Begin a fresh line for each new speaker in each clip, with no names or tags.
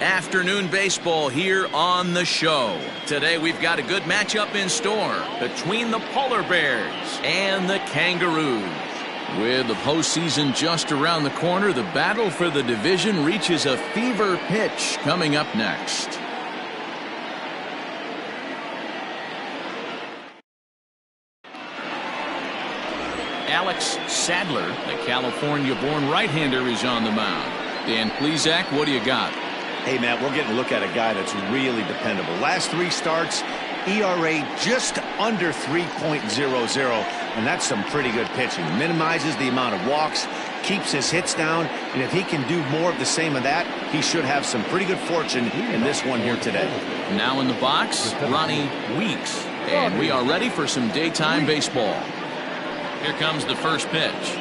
Afternoon baseball here on the show. Today we've got a good matchup in store between the Polar Bears and the Kangaroos. With the postseason just around the corner, the battle for the division reaches a fever pitch coming up next. Alex Sadler, the California-born right-hander, is on the mound. Dan Plesac, what do you got?
Hey, Matt, we're getting a look at a guy that's really dependable. Last 3 starts, ERA just under 3.00, and that's some pretty good pitching. Minimizes the amount of walks, keeps his hits down, and if he can do more of the same of that, he should have some pretty good fortune in this one here today.
Now in the box, Ronnie Weeks, and we are ready for some daytime baseball. Here comes the first pitch.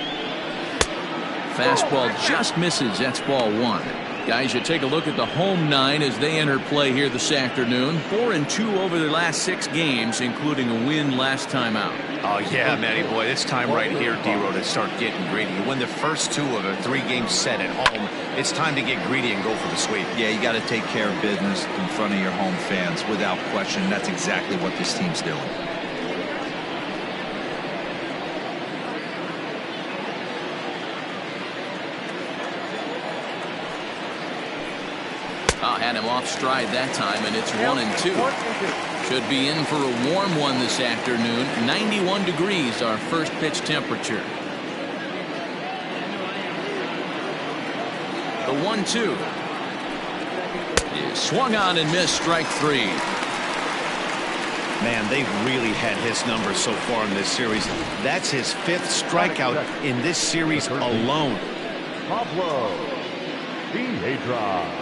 Fastball just misses. That's ball 1. Guys, you take a look at the home 9 as they enter play here this afternoon. 4-2 over their last 6 games, including a win last time out.
Oh, yeah, Matty boy. It's time right here, D-Row, to start getting greedy. You win the first 2 of a 3-game set at home. It's time to get greedy and go for the sweep.
Yeah, you got to take care of business in front of your home fans without question. That's exactly what this team's doing.
Had him off stride that time, and it's 1-2. Should be in for a warm one this afternoon. 91 degrees, our first pitch temperature. The 1-2 is swung on and missed. Strike 3.
Man, they've really had his numbers so far in this series. That's his 5th strikeout in this series alone.
Pablo Piedra.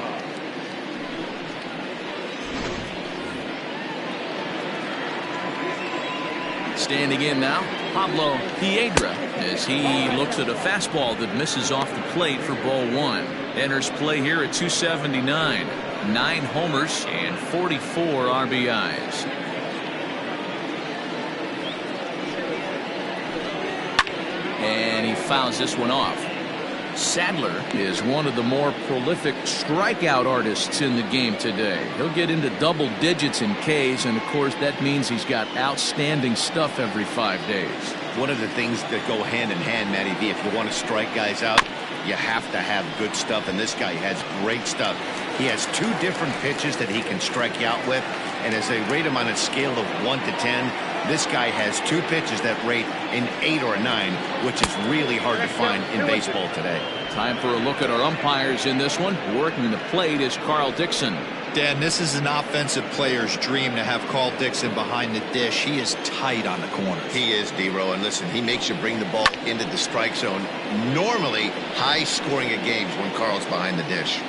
Standing in now, Pablo Piedra, as he looks at a fastball that misses off the plate for ball 1. Enters play here at 279. 9 homers and 44 RBIs. And he fouls this one off. Sadler is one of the more prolific strikeout artists in the game today. He'll get into double digits in Ks, and of course that means he's got outstanding stuff every 5 days.
One of the things that go hand in hand, Matty V, if you want to strike guys out, you have to have good stuff, and this guy has great stuff. He has 2 different pitches that he can strike you out with, and as they rate him on a scale of 1 to 10, this guy has 2 pitches that rate an 8 or a 9, which is really hard to find in baseball today.
Time for a look at our umpires in this one. Working the plate is Carl Dixon.
Dan, this is an offensive player's dream to have Carl Dixon behind the dish. He is tight on the corners.
He is, D-Row, and listen, he makes you bring the ball into the strike zone. Normally, high scoring of games when Carl's behind the dish.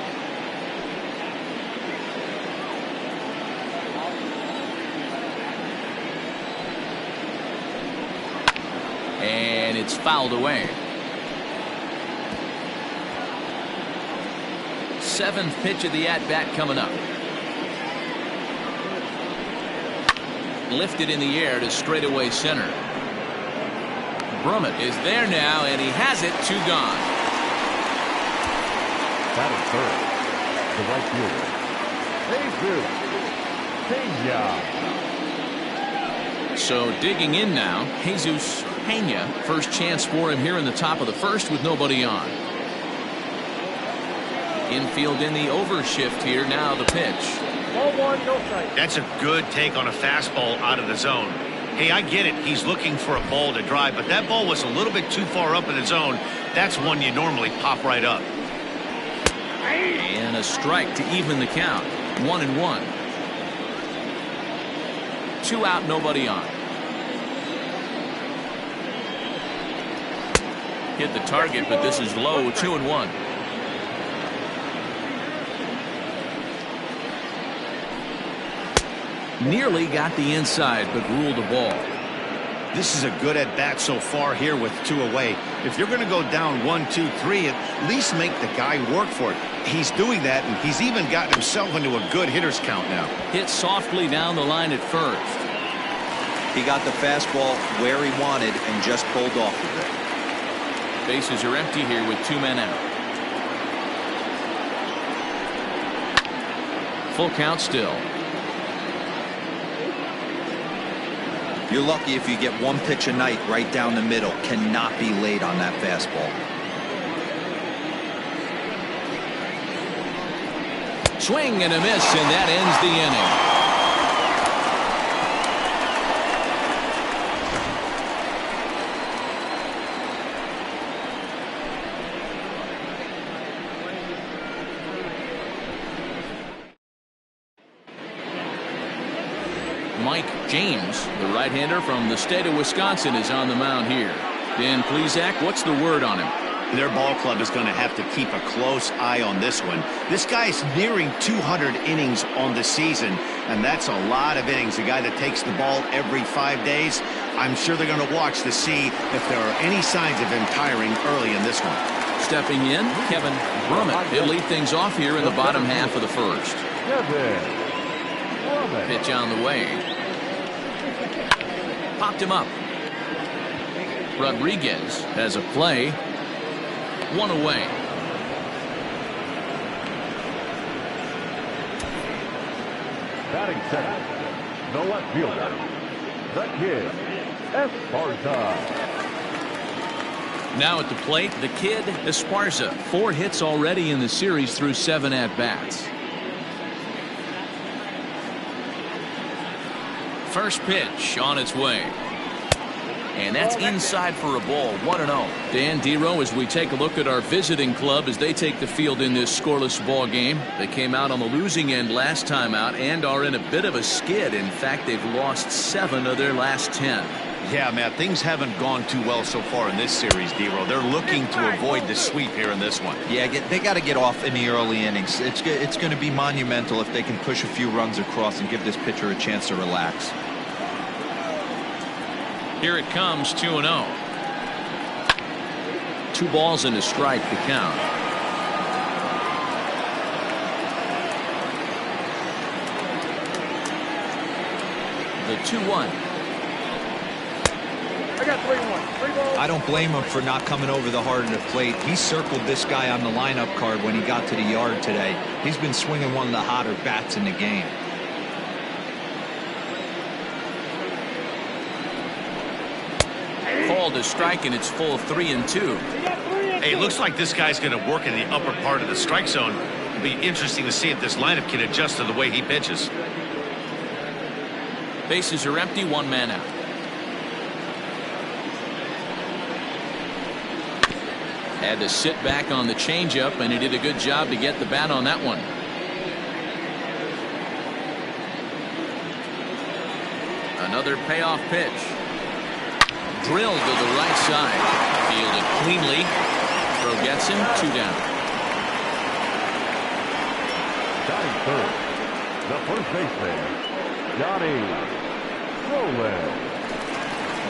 And it's fouled away. 7th pitch of the at-bat coming up. Lifted in the air to straightaway center. Brummett is there now, and he has it. 2 gone.
Batting third, the right fielder, Jesus Pena.
So digging in now, Jesus Pena. First chance for him here in the top of the first with nobody on. Infield in the overshift here. Now the pitch.
Ball 1, no strike.
That's a good take on a fastball out of the zone. Hey, I get it. He's looking for a ball to drive, but that ball was a little bit too far up in the zone. That's one you normally pop right up.
And a strike to even the count. 1-1. 2 out, nobody on. Hit the target, but this is low. 2-1. Nearly got the inside, but ruled a ball.
This is a good at-bat so far here with 2 away. If you're going to go down 1, 2, 3, at least make the guy work for it. He's doing that, and he's even gotten himself into a good hitter's count now.
Hit softly down the line at first.
He got the fastball where he wanted and just pulled off with it.
Bases are empty here with 2 men out. Full count still.
You're lucky if you get one pitch a night right down the middle. Cannot be late on that fastball.
Swing and a miss, and that ends the inning. Mike James, the right-hander from the state of Wisconsin, is on the mound here. Dan Plesac, what's the word on him?
Their ball club is going to have to keep a close eye on this one. This guy's nearing 200 innings on the season, and that's a lot of innings. A guy that takes the ball every 5 days. I'm sure they're going to watch to see if there are any signs of him tiring early in this one.
Stepping in, Kevin Brummett. He'll lead things off here in the bottom half of the first. Pitch on the way. Popped him up. Rodriguez has a play. One away.
Batting center, the left fielder, the kid, Esparza.
Now at the plate, the kid, Esparza. 4 hits already in the series through 7 at-bats. First pitch on its way. And that's inside for a ball. 1-0. Dan Dero, as we take a look at our visiting club as they take the field in this scoreless ball game. They came out on the losing end last time out and are in a bit of a skid. In fact, they've lost 7 of their last 10.
Yeah, Matt, things haven't gone too well so far in this series, Dero. They're looking to avoid the sweep here in this one.
Yeah, they got to get off in the early innings. It's going to be monumental if they can push a few runs across and give this pitcher a chance to relax.
Here it comes, 2-0. 2 balls and a strike to count. The 2-1.
I got 3-1. 3 balls.
I don't blame him for not coming over the hard of the plate. He circled this guy on the lineup card when he got to the yard today. He's been swinging one of the hotter bats in the game.
Called a strike, and it's full 3-2.
Hey, it looks like this guy's going to work in the upper part of the strike zone. It'll be interesting to see if this lineup can adjust to the way he pitches.
Bases are empty, 1 man out. Had to sit back on the changeup, and he did a good job to get the bat on that one. Another payoff pitch. Drilled to the right side. Fielded cleanly. Throw gets him. 2 down.
Batting third, the first baseman, Johnny Rowland.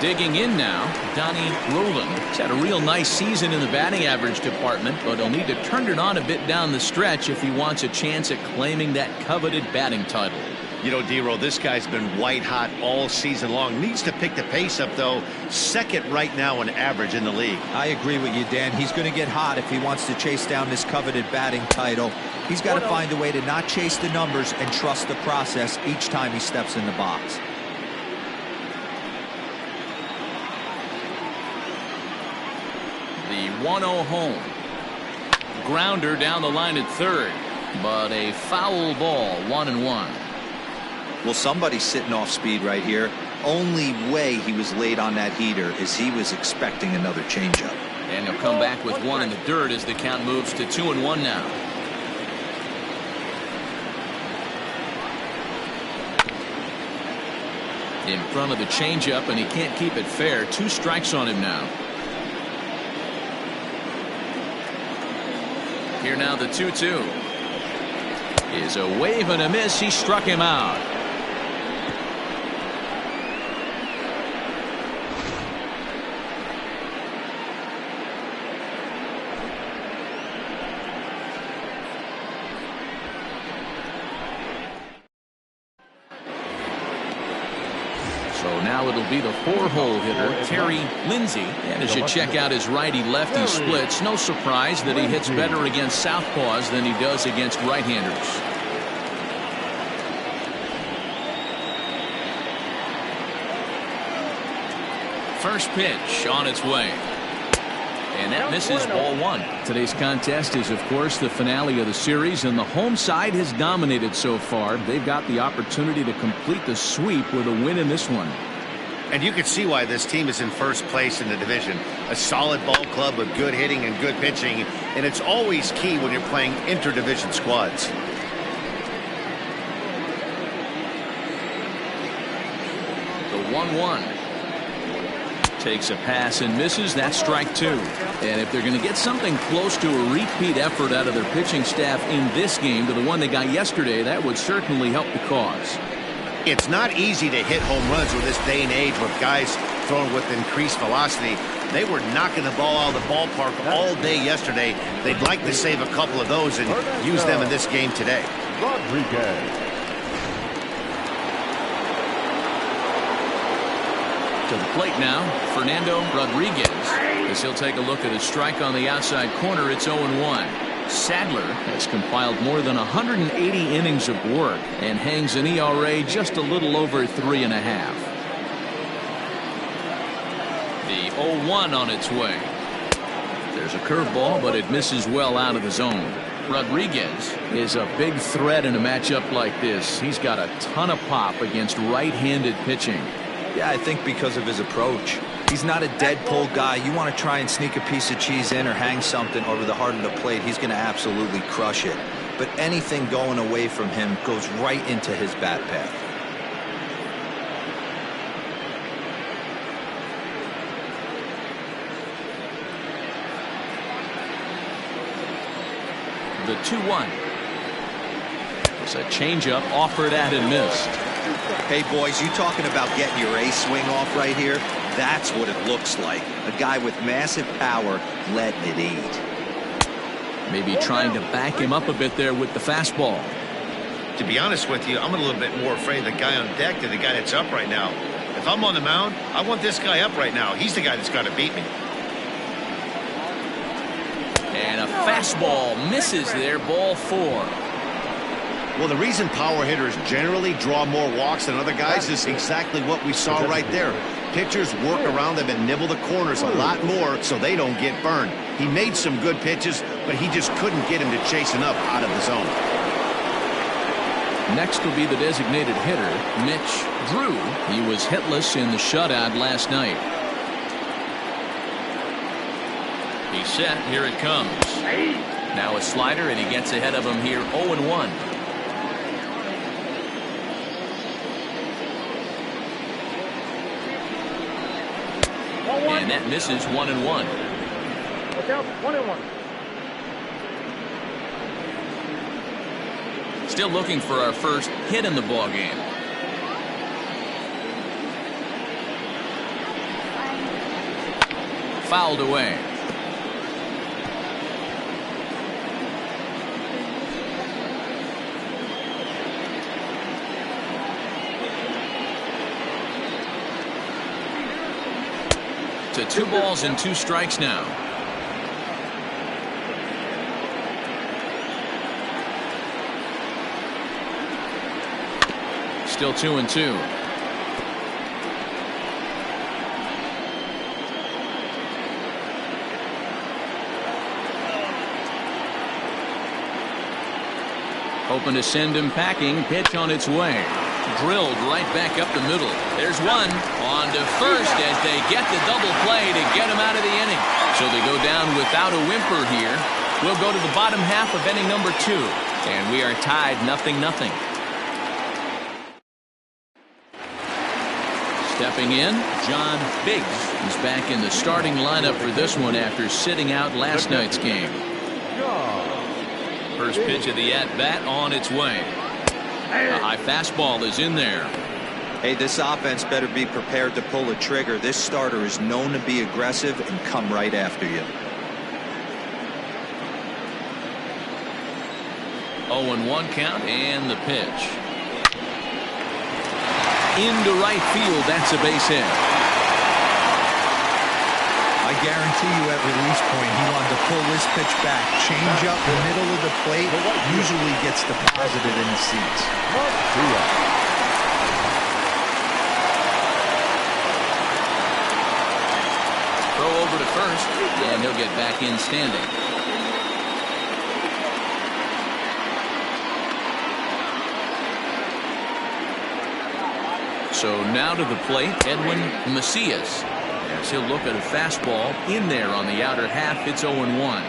Digging in now, Donnie Rowland. He's had a real nice season in the batting average department, but he'll need to turn it on a bit down the stretch if he wants a chance at claiming that coveted batting title.
You know, Dero, this guy's been white hot all season long. Needs to pick the pace up, though. Second right now in average in the league.
I agree with you, Dan. He's going to get hot if he wants to chase down this coveted batting title. He's got to find a way to not chase the numbers and trust the process each time he steps in the box.
The 1-0 home. Grounder down the line at third, but a foul ball. 1-1.
Well, somebody's sitting off speed right here. Only way he was late on that heater is he was expecting another changeup.
And he'll come back with 1 in the dirt as the count moves to 2-1 now. In front of the changeup, and he can't keep it fair. 2 strikes on him now. Here now the 2-2. Is a wave and a miss. He struck him out. So now it'll be the 4-hole hitter, Terry Lindsay. And as you check out his righty-lefty splits, no surprise that he hits better against southpaws than he does against right-handers. First pitch on its way. And that misses, ball one. Today's contest is, of course, the finale of the series, and the home side has dominated so far. They've got the opportunity to complete the sweep with a win in this one.
And you can see why this team is in first place in the division. A solid ball club with good hitting and good pitching, and it's always key when you're playing interdivision squads.
The 1-1. Takes a pass and misses. That's strike two. And if they're going to get something close to a repeat effort out of their pitching staff in this game to the one they got yesterday, that would certainly help the cause.
It's not easy to hit home runs with this day and age with guys throwing with increased velocity. They were knocking the ball out of the ballpark all day yesterday. They'd like to save a couple of those and use them in this game today.
Rodriguez.
To the plate now, Fernando Rodriguez, as he'll take a look at a strike on the outside corner. It's 0-1. Sadler has compiled more than 180 innings of work and hangs an ERA just a little over 3.5. The 0-1 on its way. There's a curveball, but it misses well out of the zone. Rodriguez is a big threat in a matchup like this. He's got a ton of pop against right-handed pitching.
Yeah, I think because of his approach. He's not a dead pull guy. You want to try and sneak a piece of cheese in or hang something over the heart of the plate, he's going to absolutely crush it. But anything going away from him goes right into his bat path.
The 2-1. There's a changeup offered at and missed.
Hey, boys, you talking about getting your A swing off right here? That's what it looks like. A guy with massive power letting it eat.
Maybe trying to back him up a bit there with the fastball.
To be honest with you, I'm a little bit more afraid of the guy on deck than the guy that's up right now. If I'm on the mound, I want this guy up right now. He's the guy that's got to beat me.
And a fastball misses there, ball four.
Well, the reason power hitters generally draw more walks than other guys is exactly what we saw right there. Pitchers work around them and nibble the corners a lot more so they don't get burned. He made some good pitches, but he just couldn't get him to chase enough out of the zone.
Next will be the designated hitter, Mitch Drew. He was hitless in the shutout last night. He's set. Here it comes. Now a slider, and he gets ahead of him here, 0-1. And that misses, 1-1.
Look out, 1-1.
Still looking for our first hit in the ball game. Fouled away. To 2 balls and 2 strikes now. Still 2-2. Hoping to send him packing. Pitch on its way. Drilled right back up the middle. There's one on to first as they get the double play to get him out of the inning. So they go down without a whimper here. We'll go to the bottom half of inning number 2, and we are tied 0-0. Stepping in, John Biggs is back in the starting lineup for this one after sitting out last night's game. First pitch of the at-bat on its way. A high fastball is in there.
Hey, this offense better be prepared to pull a trigger. This starter is known to be aggressive and come right after you.
0-1 count and the pitch. Into right field. That's a base hit.
I guarantee you at release point he wanted to pull this pitch back. Change up the middle of the plate. Usually gets deposited in the seats.
first, and he'll get back in standing. So now to the plate, Edwin Macias. As he'll look at a fastball in there on the outer half. It's 0-1.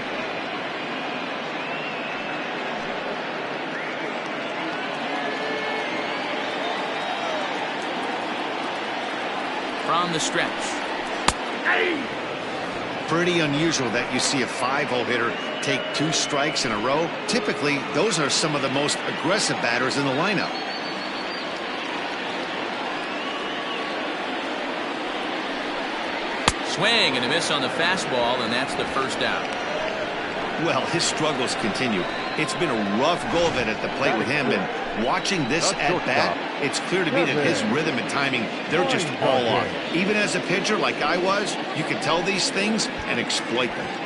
From the stretch.
Pretty unusual that you see a 5-hole hitter take 2 strikes in a row. Typically, those are some of the most aggressive batters in the lineup.
Swing and a miss on the fastball, and that's the first out.
Well, his struggles continue. It's been a rough go of it at the plate with him, and watching this at-bat, it's clear to me that his rhythm and timing, they're just all off. Even as a pitcher like I was, you can tell these things and exploit them.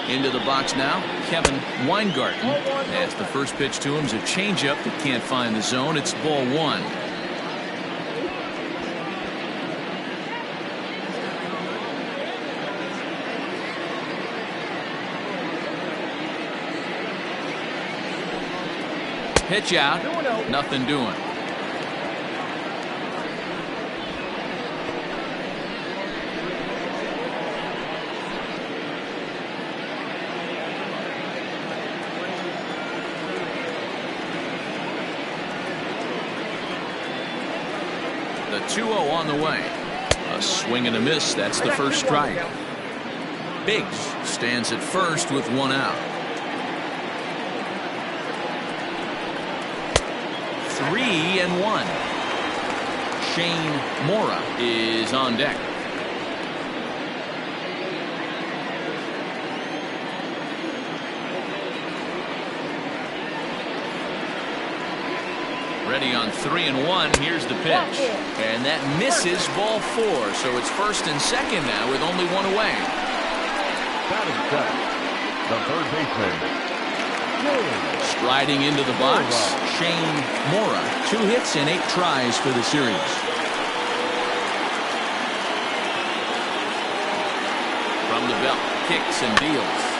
Into the box now, Kevin Weingarten. As the first pitch to him is a changeup that can't find the zone. It's ball 1. Pitch out, nothing doing. The 2-0 on the way. A swing and a miss. That's the first strike. Biggs stands at first with 1 out. 3-1. Shane Mora is on deck. Ready on 3-1. Here's the pitch. And that misses ball 4. So it's first and second now with only 1 away.
Batting second, the third baseman.
Striding into the box, Shane Mora. 2 hits and 8 tries for the series. From the belt, kicks and deals.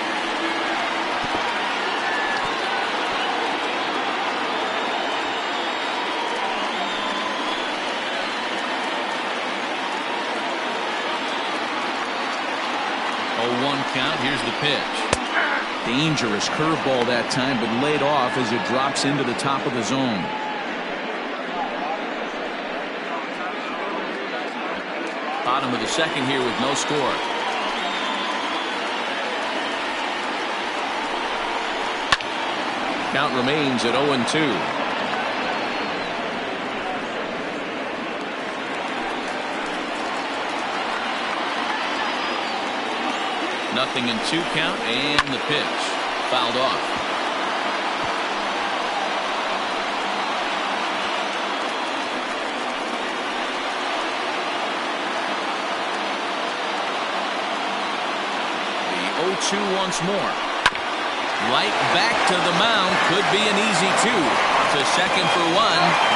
Count. Here's the pitch. Dangerous curveball that time, but laid off as it drops into the top of the zone. Bottom of the second here with no score. Count remains at 0-2. Nothing in 2 count, and the pitch fouled off. The 0-2 once more. Right back to the mound. Could be an easy 2. To second for 1.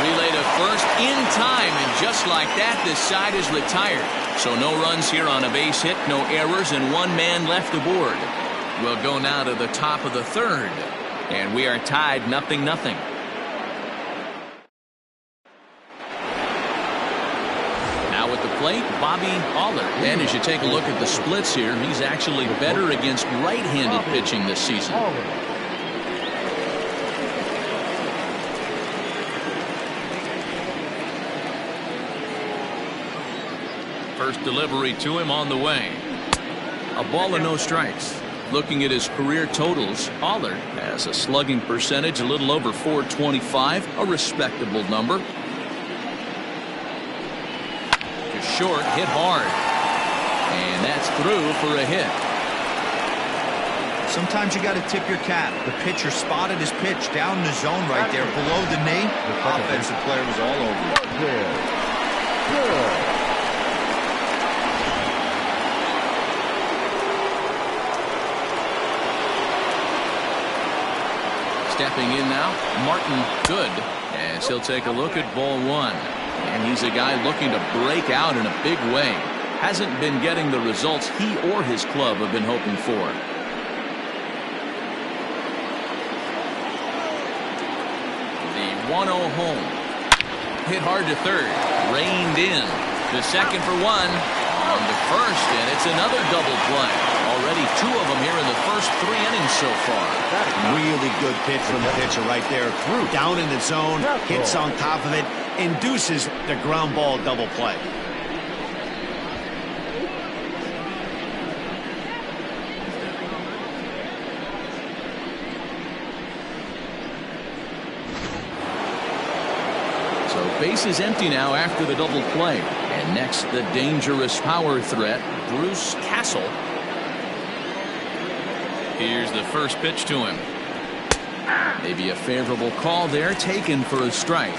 Relay to first in time, and just like that, this side is retired. So no runs here on a base hit, no errors, and 1 man left aboard. We'll go now to the top of the 3rd, and we are tied 0-0. Now at the plate, Bobby Aller. And as you take a look at the splits here, he's actually better against right-handed pitching this season. First delivery to him on the way. A ball and no strikes. Looking at his career totals, Aller has a slugging percentage a little over .425, a respectable number. To short, hit hard. And that's through for a hit.
Sometimes you got to tip your cap. The pitcher spotted his pitch down in the zone right there below the knee. The offensive player was all over it.
Good.
Stepping in now, Martin Good, as he'll take a look at ball one. And he's a guy looking to break out in a big way. Hasn't been getting the results he or his club have been hoping for. The 1-0 home. Hit hard to third. Reined in. The second for one. On the first, and it's another double play. Already two of them here in the first 3 innings so far.
Really good pitch from the pitcher right there. Down in the zone, hits on top of it, induces the ground ball double play.
So base is empty now after the double play. And next, the dangerous power threat, Bruce Castle. Here's the first pitch to him. Maybe a favorable call there, taken for a strike.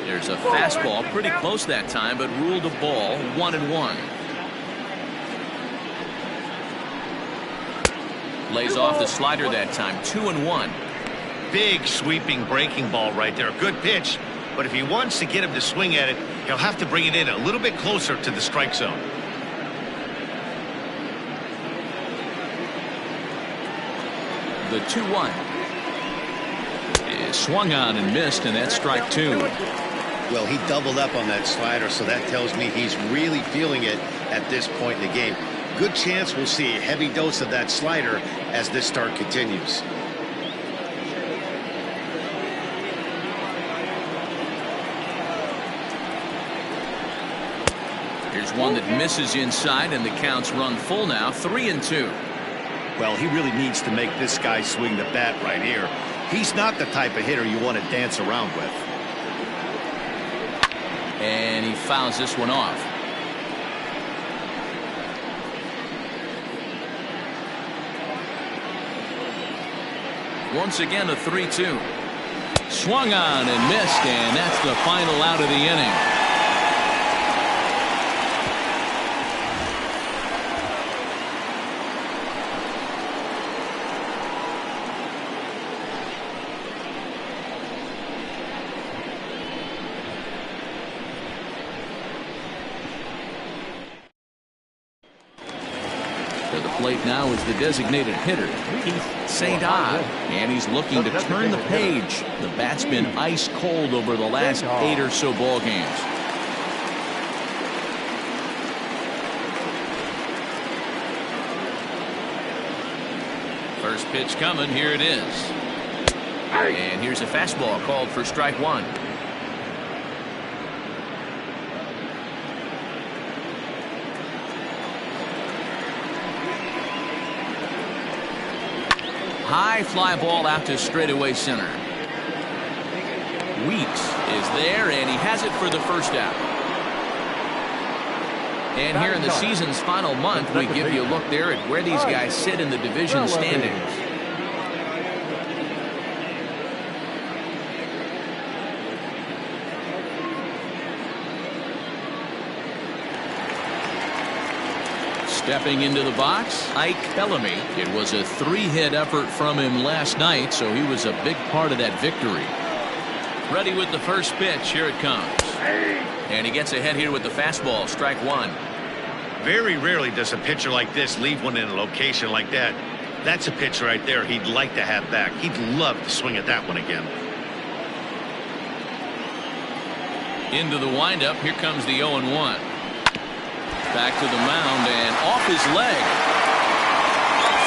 There's a fastball, pretty close that time, but ruled a ball, 1-1. Lays off the slider that time, 2-1.
Big sweeping breaking ball right there. Good pitch, but if he wants to get him to swing at it, he'll have to bring it in a little bit closer to the strike zone.
The 2-1 is swung on and missed, and that's strike two.
Well, he doubled up on that slider, so that tells me he's really feeling it at this point in the game. Good chance we'll see a heavy dose of that slider as this start continues.
Here's one that misses inside, and the count's run full now, 3-2.
Well, he really needs to make this guy swing the bat right here. He's not the type of hitter you want to dance around with.
And he fouls this one off. Once again, a 3-2. Swung on and missed, and that's the final out of the inning. Plate now is the designated hitter, Keith St. Odd, and he's looking to turn the page. The bat's been ice cold over the last 8 or so ball games. First pitch coming, here it is. And here's a fastball called for strike one. High fly ball out to straightaway center. Weeks is there, and he has it for the first out. And here in the season's final month, we give you a look there at where these guys sit in the division standings. Stepping into the box, Ike Bellamy. It was a 3-hit effort from him last night, so he was a big part of that victory. Ready with the first pitch. Here it comes. And he gets ahead here with the fastball, strike one.
Very rarely does a pitcher like this leave one in a location like that. That's a pitch right there he'd like to have back. He'd love to swing at that one again.
Into the windup. Here comes the 0-1. Back to the mound and off his leg.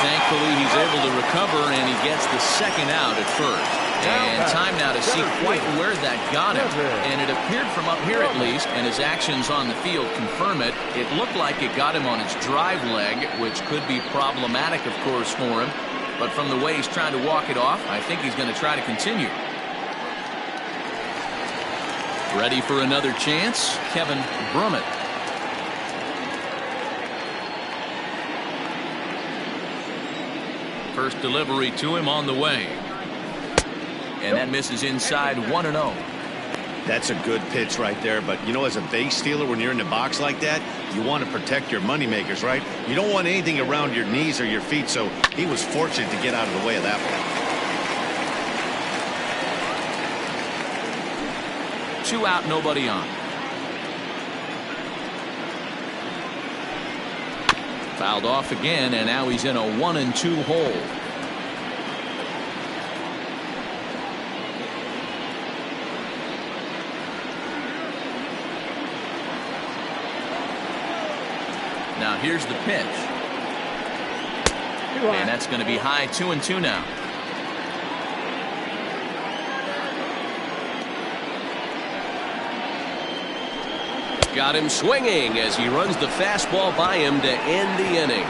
Thankfully, he's able to recover, and he gets the second out at first. And time now to see quite where that got him. And it appeared from up here at least, and his actions on the field confirm it. It looked like it got him on his drive leg, which could be problematic, of course, for him. But from the way he's trying to walk it off, I think he's going to try to continue. Ready for another chance, Kevin Brummett. First delivery to him on the way. And that misses inside, 1-0.
That's a good pitch right there. But, you know, as a base stealer, when you're in the box like that, you want to protect your money makers, right? You don't want anything around your knees or your feet. So he was fortunate to get out of the way of that one.
2 out, nobody on. Fouled off again, and now he's in a 1-2 hole. Now here's the pitch. And that's going to be high, 2-2 now. Got him swinging as he runs the fastball by him to end the inning.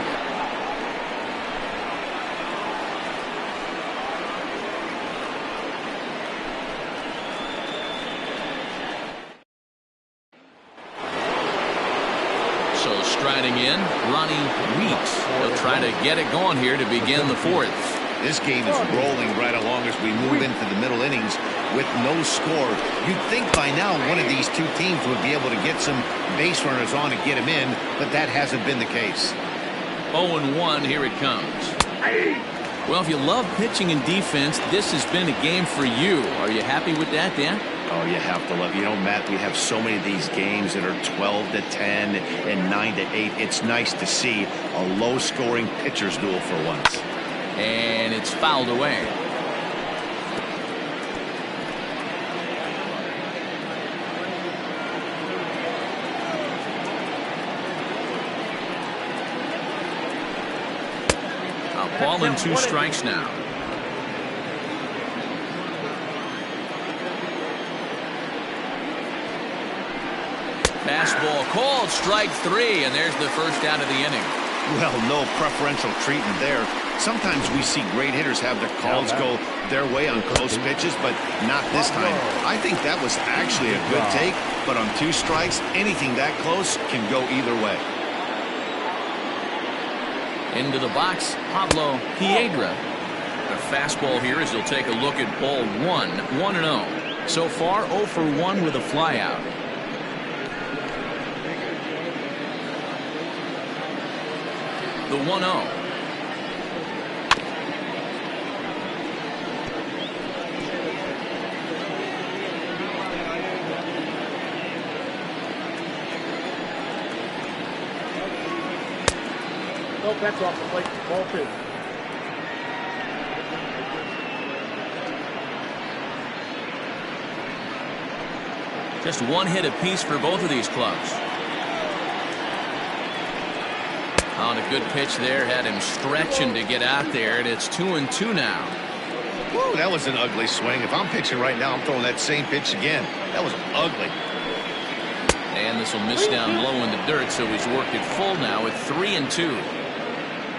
So striding in, Ronnie Weeks. He'll try to get it going here to begin the 4th.
This game is rolling right along as we move into the middle innings with no score. You'd think by now one of these two teams would be able to get some base runners on and get him in, but that hasn't been the case.
0-1, here it comes. Well, if you love pitching and defense, this has been a game for you. Are you happy with that, Dan?
Oh, you have to love it. You know, Matt, we have so many of these games that are 12-10 and 9-8. It's nice to see a low-scoring pitcher's duel for once.
And it's fouled away. A ball and 2 strikes now. Fastball called, strike 3, and there's the first out of the inning.
Well, no preferential treatment there. Sometimes we see great hitters have their calls go their way on close pitches, but not this time. I think that was actually a good take, but on 2 strikes, anything that close can go either way.
Into the box, Pablo Piedra. The fastball here as he'll take a look at ball 1, 1-0. So far, 0 for 1 with a flyout. The 1-0.
Nope, that's off the plate. Ball 2.
Just 1 hit apiece for both of these clubs. On a good pitch there, had him stretching to get out there, and it's 2-2 now.
Whoa, that was an ugly swing. If I'm pitching right now, I'm throwing that same pitch again. That was ugly.
And this will miss down low in the dirt, so he's worked it full now at 3-2.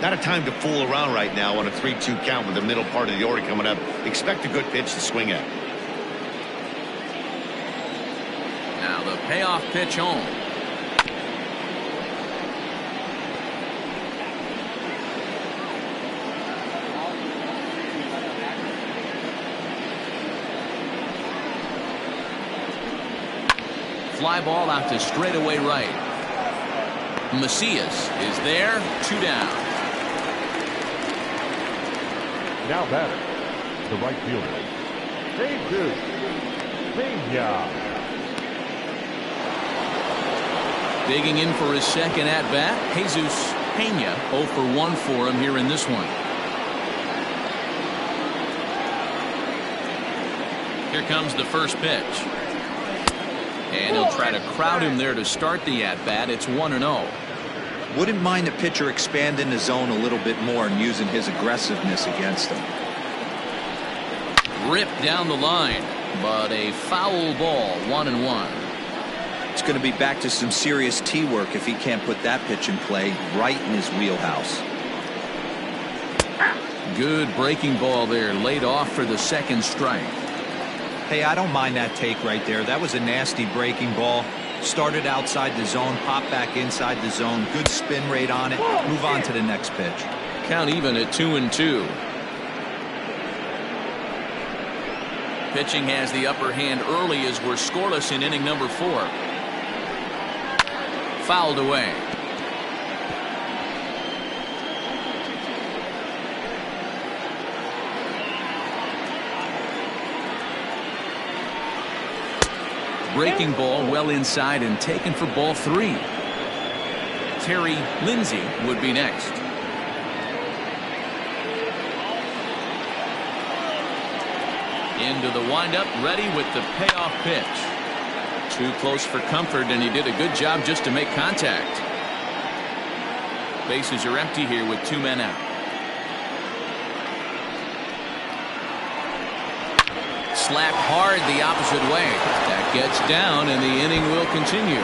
Not a time to fool around right now on a 3-2 count with the middle part of the order coming up. Expect a good pitch to swing at.
Now the payoff pitch home. Fly ball out to straightaway right. Macias is there, 2 down.
Now batter, the right fielder, Jesus Pena.
Digging in for his second at-bat, Jesus Pena, 0 for 1 for him here in this one. Here comes the first pitch. And he'll try to crowd him there to start the at-bat. It's 1-0.
Wouldn't mind the pitcher expanding the zone a little bit more and using his aggressiveness against him.
Ripped down the line, but a foul ball, 1-1.
It's going to be back to some serious tee work if he can't put that pitch in play right in his wheelhouse.
Good breaking ball there, laid off for the second strike.
Hey, I don't mind that take right there. That was a nasty breaking ball. Started outside the zone, popped back inside the zone. Good spin rate on it. Move on to the next pitch. Count
even at 2-2. pitching has the upper hand early as we're scoreless in inning number 4. Fouled away. Breaking ball well inside and taken for ball 3. Terry Lindsay would be next. Into the windup, ready with the payoff pitch. Too close for comfort, and he did a good job just to make contact. Bases are empty here with 2 men out. Slapped hard the opposite way. That gets down, and the inning will continue.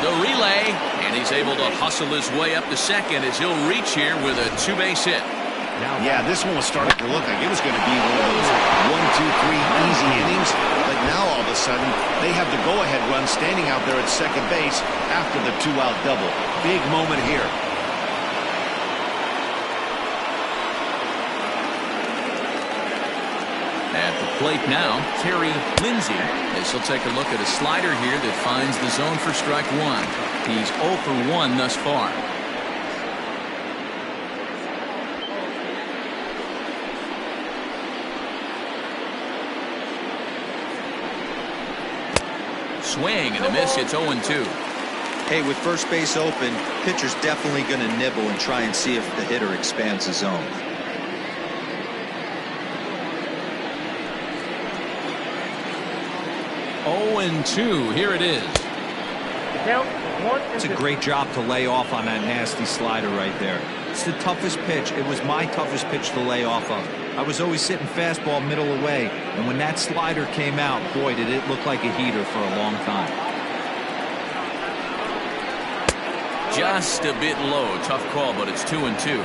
The relay, and he's able to hustle his way up to second as he'll reach here with a 2-base hit.
Yeah, this one was starting to look like it was going to be one of those 1, 2, 3 easy innings, but now all of a sudden they have the go-ahead run standing out there at second base after the 2-out double. Big moment here.
At the plate now, Terry Lindsay, as he'll take a look at a slider here that finds the zone for strike 1. He's 0 for 1 thus far. Swing and a miss. It's 0-2.
Hey, with first base open, pitcher's definitely going to nibble and try and see if the hitter expands the zone.
Oh-2. Here it is.
Count 1 and
It's a
2.
great job to lay off on that nasty slider right there. It's the toughest pitch. It was my toughest pitch to lay off of. I was always sitting fastball middle away, and when that slider came out, boy, did it look like a heater for a long time.
Just a bit low. Tough call, but it's 2-2.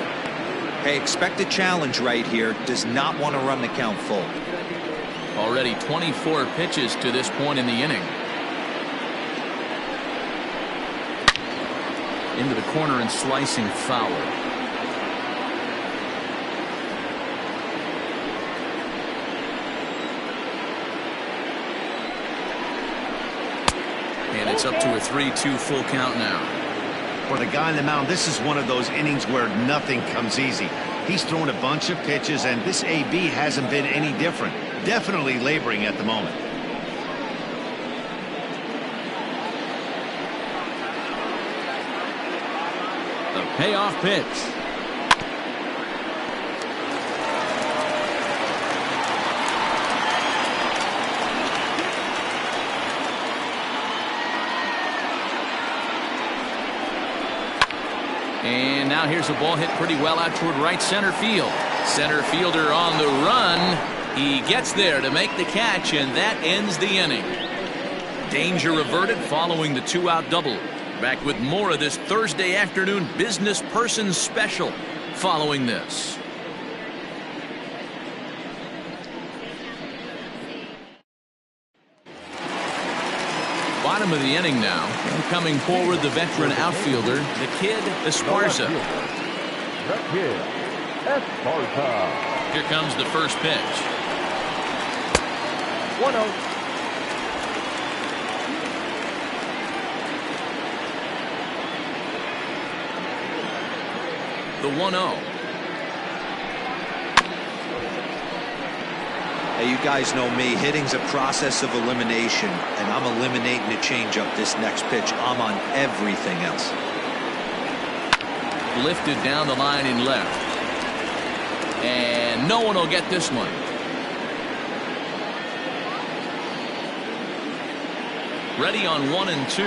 Hey, expect a challenge right here. Does not want to run the count full.
Already 24 pitches to this point in the inning. Into the corner and slicing foul. And it's up to a 3-2 full count now.
For the guy on the mound, this is one of those innings where nothing comes easy. He's thrown a bunch of pitches, and this AB hasn't been any different. Definitely laboring at the moment.
The payoff pitch. And now here's a ball hit pretty well out toward right center field. Center fielder on the run. He gets there to make the catch, and that ends the inning. Danger averted following the 2-out double. Back with more of this Thursday afternoon business person special following this. Bottom of the inning now, and coming forward the veteran outfielder, the kid Esparza.
The kid Esparza.
Here comes the first pitch.
1-0.
The 1-0.
Hey, you guys know me. Hitting's a process of elimination, and I'm eliminating the changeup this next pitch. I'm on everything else.
Lifted down the line in left. And no one will get this one. Ready on 1 and 2.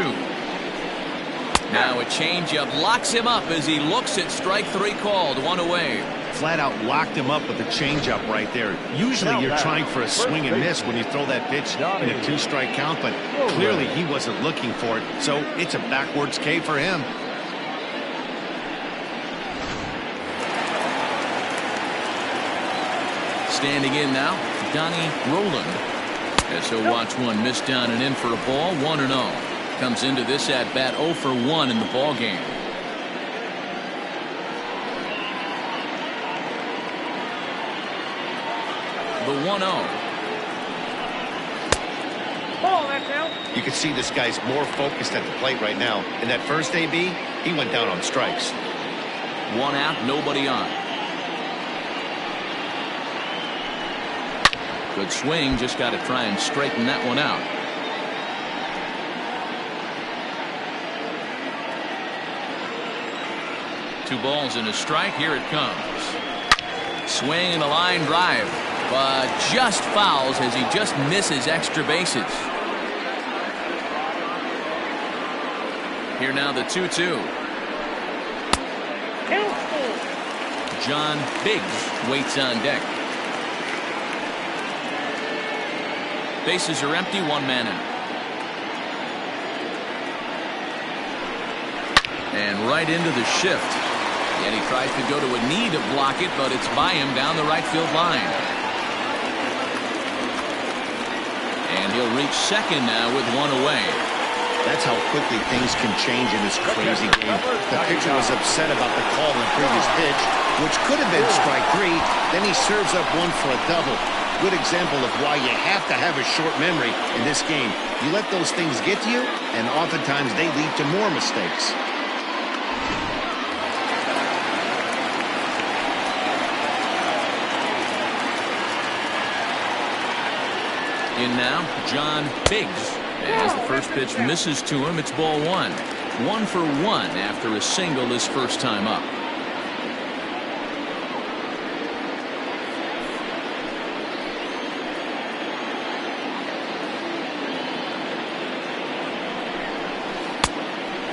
Now a changeup locks him up as he looks at strike 3 called. 1 away.
Flat out locked him up with the changeup right there. Usually you're trying for a swing and miss when you throw that pitch in a 2-strike count, but clearly he wasn't looking for it, so it's a backwards K for him.
Standing in now, Donnie Roland. As he'll watch one miss down and in for a ball. 1-0. Comes into this at bat 0 for 1 in the ball game. the 1-0.
Ball, that's out.
You can see this guy's more focused at the plate right now. In that first AB, he went down on strikes.
1 out, nobody on. Good swing, just got to try and straighten that one out. Two balls and a strike. Here it comes. Swing and a line drive, but just fouls as he just misses extra bases. Here now the 2-2. John Biggs waits on deck. Bases are empty, 1 man out. And right into the shift. And he tries to go to a knee to block it, but it's by him down the right field line. And he'll reach second now with 1 away.
That's how quickly things can change in this crazy game. The pitcher was upset about the call in the previous pitch, which could have been strike 3. Then he serves up one for a double. Good example of why you have to have a short memory in this game. You let those things get to you, and oftentimes they lead to more mistakes.
In now, John Biggs. As the first pitch misses to him, it's ball 1. 1 for 1 after a single his first time up.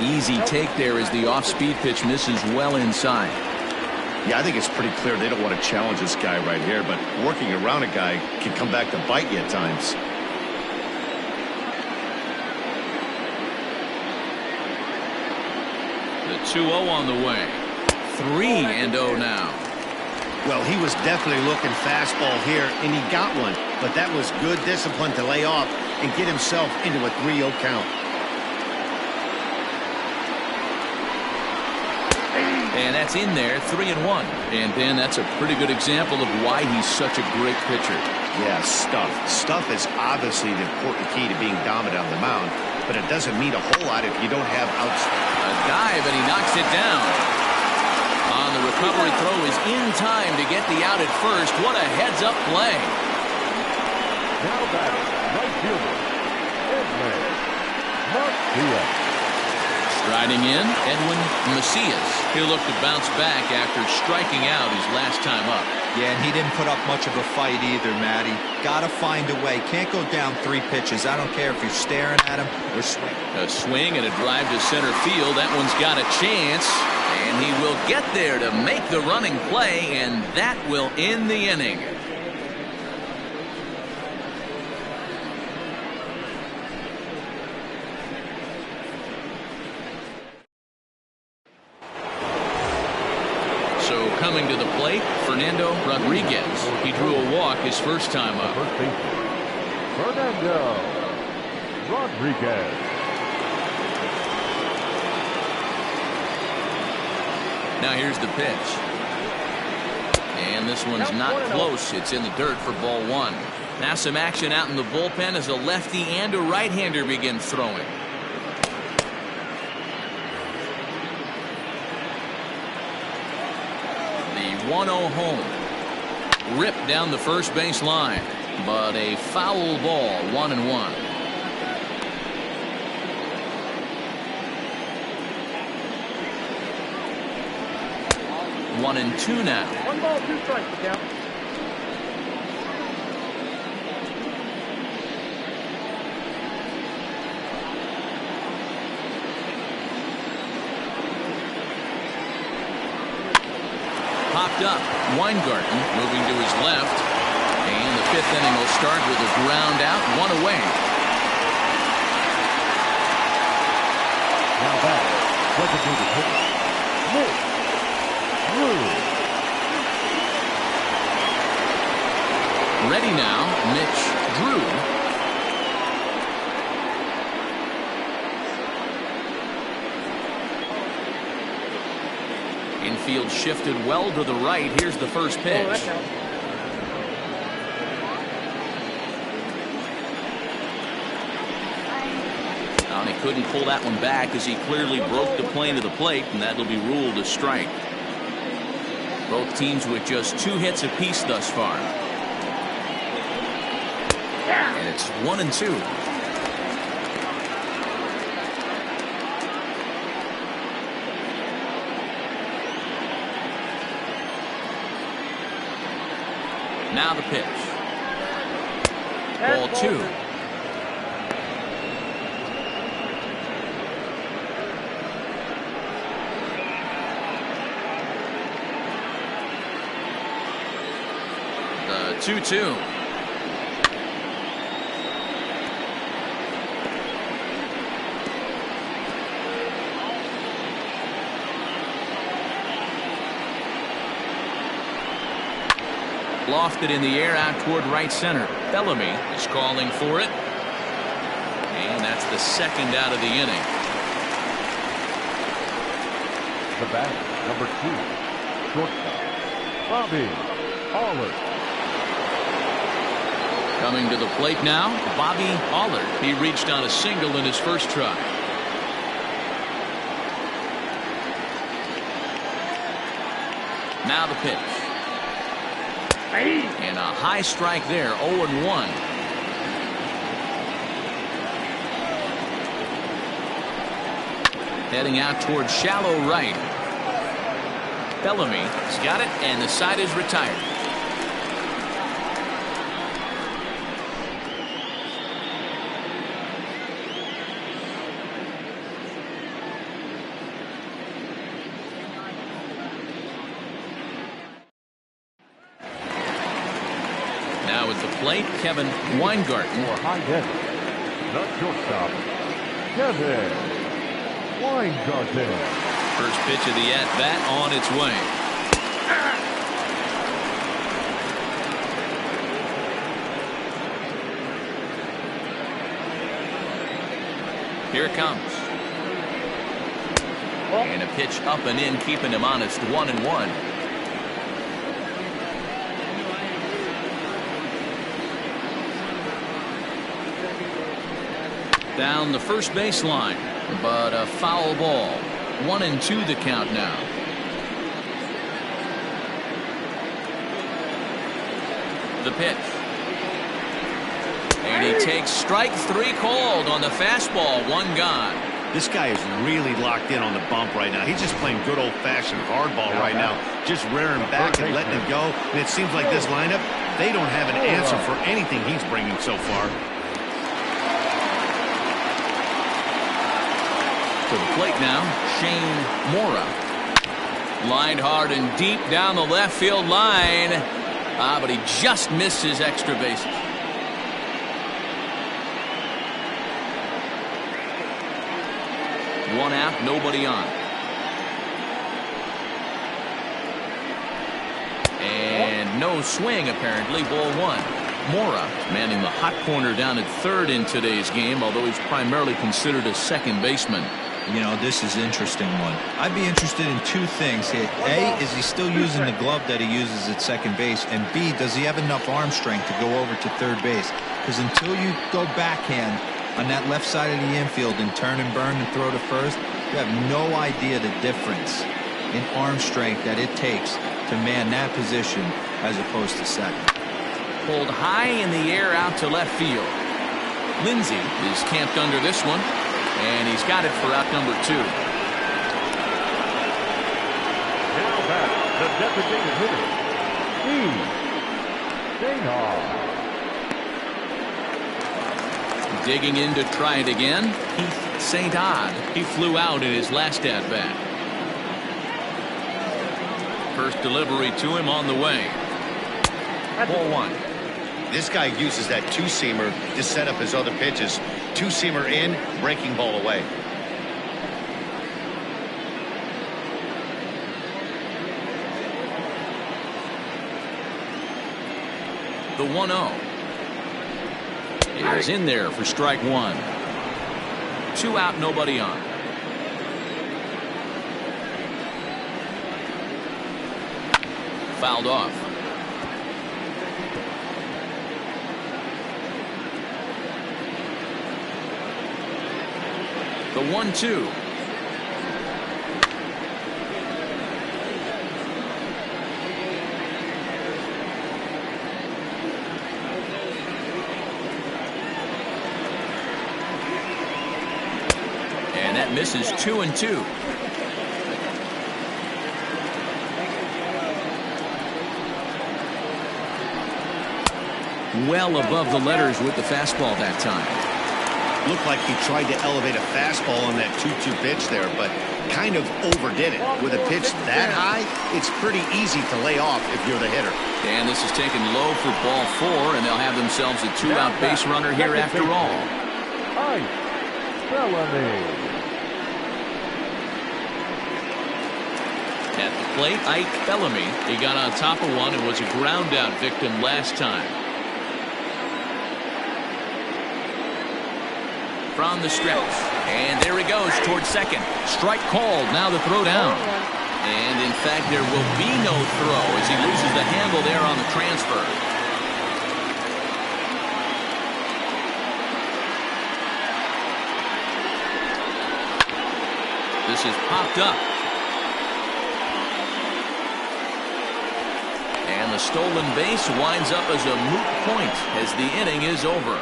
Easy take there as the off-speed pitch misses well inside.
Yeah, I think it's pretty clear they don't want to challenge this guy right here, but working around a guy can come back to bite you at times.
The 2-0 on the way. 3-0 now.
Well, he was definitely looking fastball here, and he got one, but that was good discipline to lay off and get himself into a 3-0 count.
And that's in there, 3-1. And Ben, that's a pretty good example of why he's such a great pitcher.
Yeah, stuff. Stuff is obviously the important key to being dominant on the mound, but it doesn't mean a whole lot if you don't have outs.
A dive, and he knocks it down. On the recovery throw is in time to get the out at first. What a heads-up play.
Now batting, right fielder, Edwin Marcia.
Striding in, Edwin Macias. He'll look to bounce back after striking out his last time up.
Yeah, and he didn't put up much of a fight either, Matty. Got to find a way. Can't go down 3 pitches. I don't care if you're staring at him or swinging.
A swing and a drive to center field. That one's got a chance. And he will get there to make the running play, and that will end the inning. Coming to the plate, Fernando Rodriguez. He drew a walk his first time up.
First baseman, Fernando Rodriguez.
Now here's the pitch. And this one's not close. It's in the dirt for ball 1. Now some action out in the bullpen as a lefty and a right-hander begin throwing. The 1-0 home. Ripped down the first base line, but a foul ball, 1-1. One and two now.
1 ball, 2 strikes, the count.
Popped up. Weingarten moving to his left. And the 5th inning will start with a ground out, 1 away.
Now back, designated hitter, Mitch Drew.
Ready now, Mitch Drew. Infield shifted well to the right. Here's the first pitch. couldn't pull that one back as he clearly broke the plane of the plate, and that'll be ruled a strike. Both teams with just 2 hits apiece thus far. And it's 1-2. Now the pitch. Ball 2. The 2-2. Lofted in the air out toward right center. Bellamy is calling for it. And that's the second out of the inning.
The bat, number 2, shortstop, Bobby Allard.
Coming to the plate now, Bobby Allard. He reached on a single in his first try. Now the pitch. And a high strike there, 0-1. Heading out toward shallow right. Bellamy's got it, and the side is retired. Now at the plate, Kevin Weingarten.
For high deck, the shortstop, Kevin Weingarten.
First pitch of the at-bat on its way. Here it comes. And a pitch up and in, keeping him honest, 1-1. Down the first baseline, but a foul ball. 1-2 the count now. The pitch. And he takes strike 3 called on the fastball. 1 gone.
This guy is really locked in on the bump right now. He's just playing good old-fashioned hardball right now. Just rearing back and letting it go. And it seems like this lineup, they don't have an answer for anything he's bringing so far.
To the plate now, Shane Mora. Lined hard and deep down the left field line. But he just missed his extra bases. One out, nobody on. And no swing, apparently. Ball 1. Mora manning the hot corner down at third in today's game, although he's primarily considered a second baseman.
You know, this is an interesting one. I'd be interested in 2 things here. A, is he still using the glove that he uses at second base? And B, does he have enough arm strength to go over to third base? Because until you go backhand on that left side of the infield and turn and burn and throw to first, you have no idea the difference in arm strength that it takes to man that position as opposed to second.
Pulled high in the air out to left field. Lindsey is camped under this one. And he's got it for out number 2.
Now back, the designated hitter, St.
Digging in to try it again, Keith St. Odd. He flew out in his last at-bat. First delivery to him on the way. Ball 1.
This guy uses that 2-seamer to set up his other pitches. 2-seamer in, breaking ball away.
The 1-0 is in there for strike 1. 2 out, nobody on. Fouled off. The 1-2. And that misses 2-2. Well above the letters with the fastball that time.
Looked like he tried to elevate a fastball on that 2-2 pitch there, but kind of overdid it. With a pitch that high, it's pretty easy to lay off if you're the hitter.
And this is taken low for ball 4, and they'll have themselves a 2-out base runner here after all. At the plate, Ike Bellamy. He got on top of one and was a ground out victim last time. From the stretch, and there he goes towards second. Strike called. Now the throw down, and in fact there will be no throw as he loses the handle there on the transfer. This is popped up, and the stolen base winds up as a moot point as the inning is over.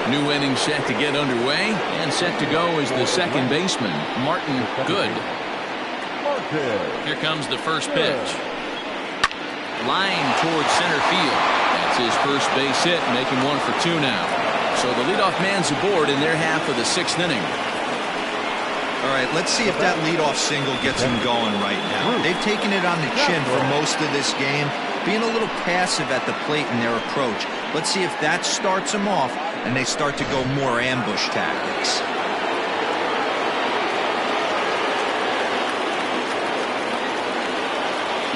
New inning set to get underway, and set to go is the second baseman, Martin Good. Here comes the first pitch. Line towards center field. That's his first base hit, making 1 for 2 now. So the leadoff man's aboard in their half of the 6th inning.
All right, let's see if that leadoff single gets him going right now. They've taken it on the chin for most of this game, being a little passive at the plate in their approach. Let's see if that starts them off and they start to go more ambush tactics.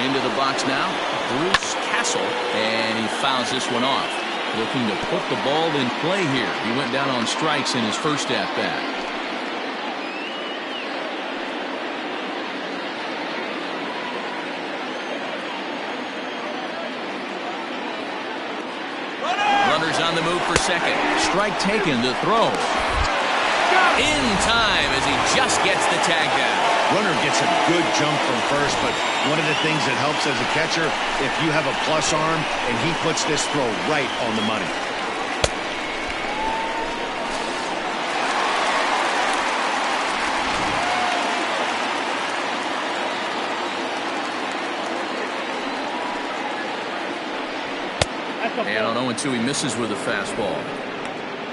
Into the box now, Bruce Castle, and he fouls this one off. Looking to put the ball in play here. He went down on strikes in his first at-bat. Runners on the move for second. Strike taken to throw. In time as he just gets the tag down.
Runner gets a good jump from first, but one of the things that helps as a catcher, if you have a plus arm, and he puts this throw right on the money.
And on 0-2, he misses with a fastball.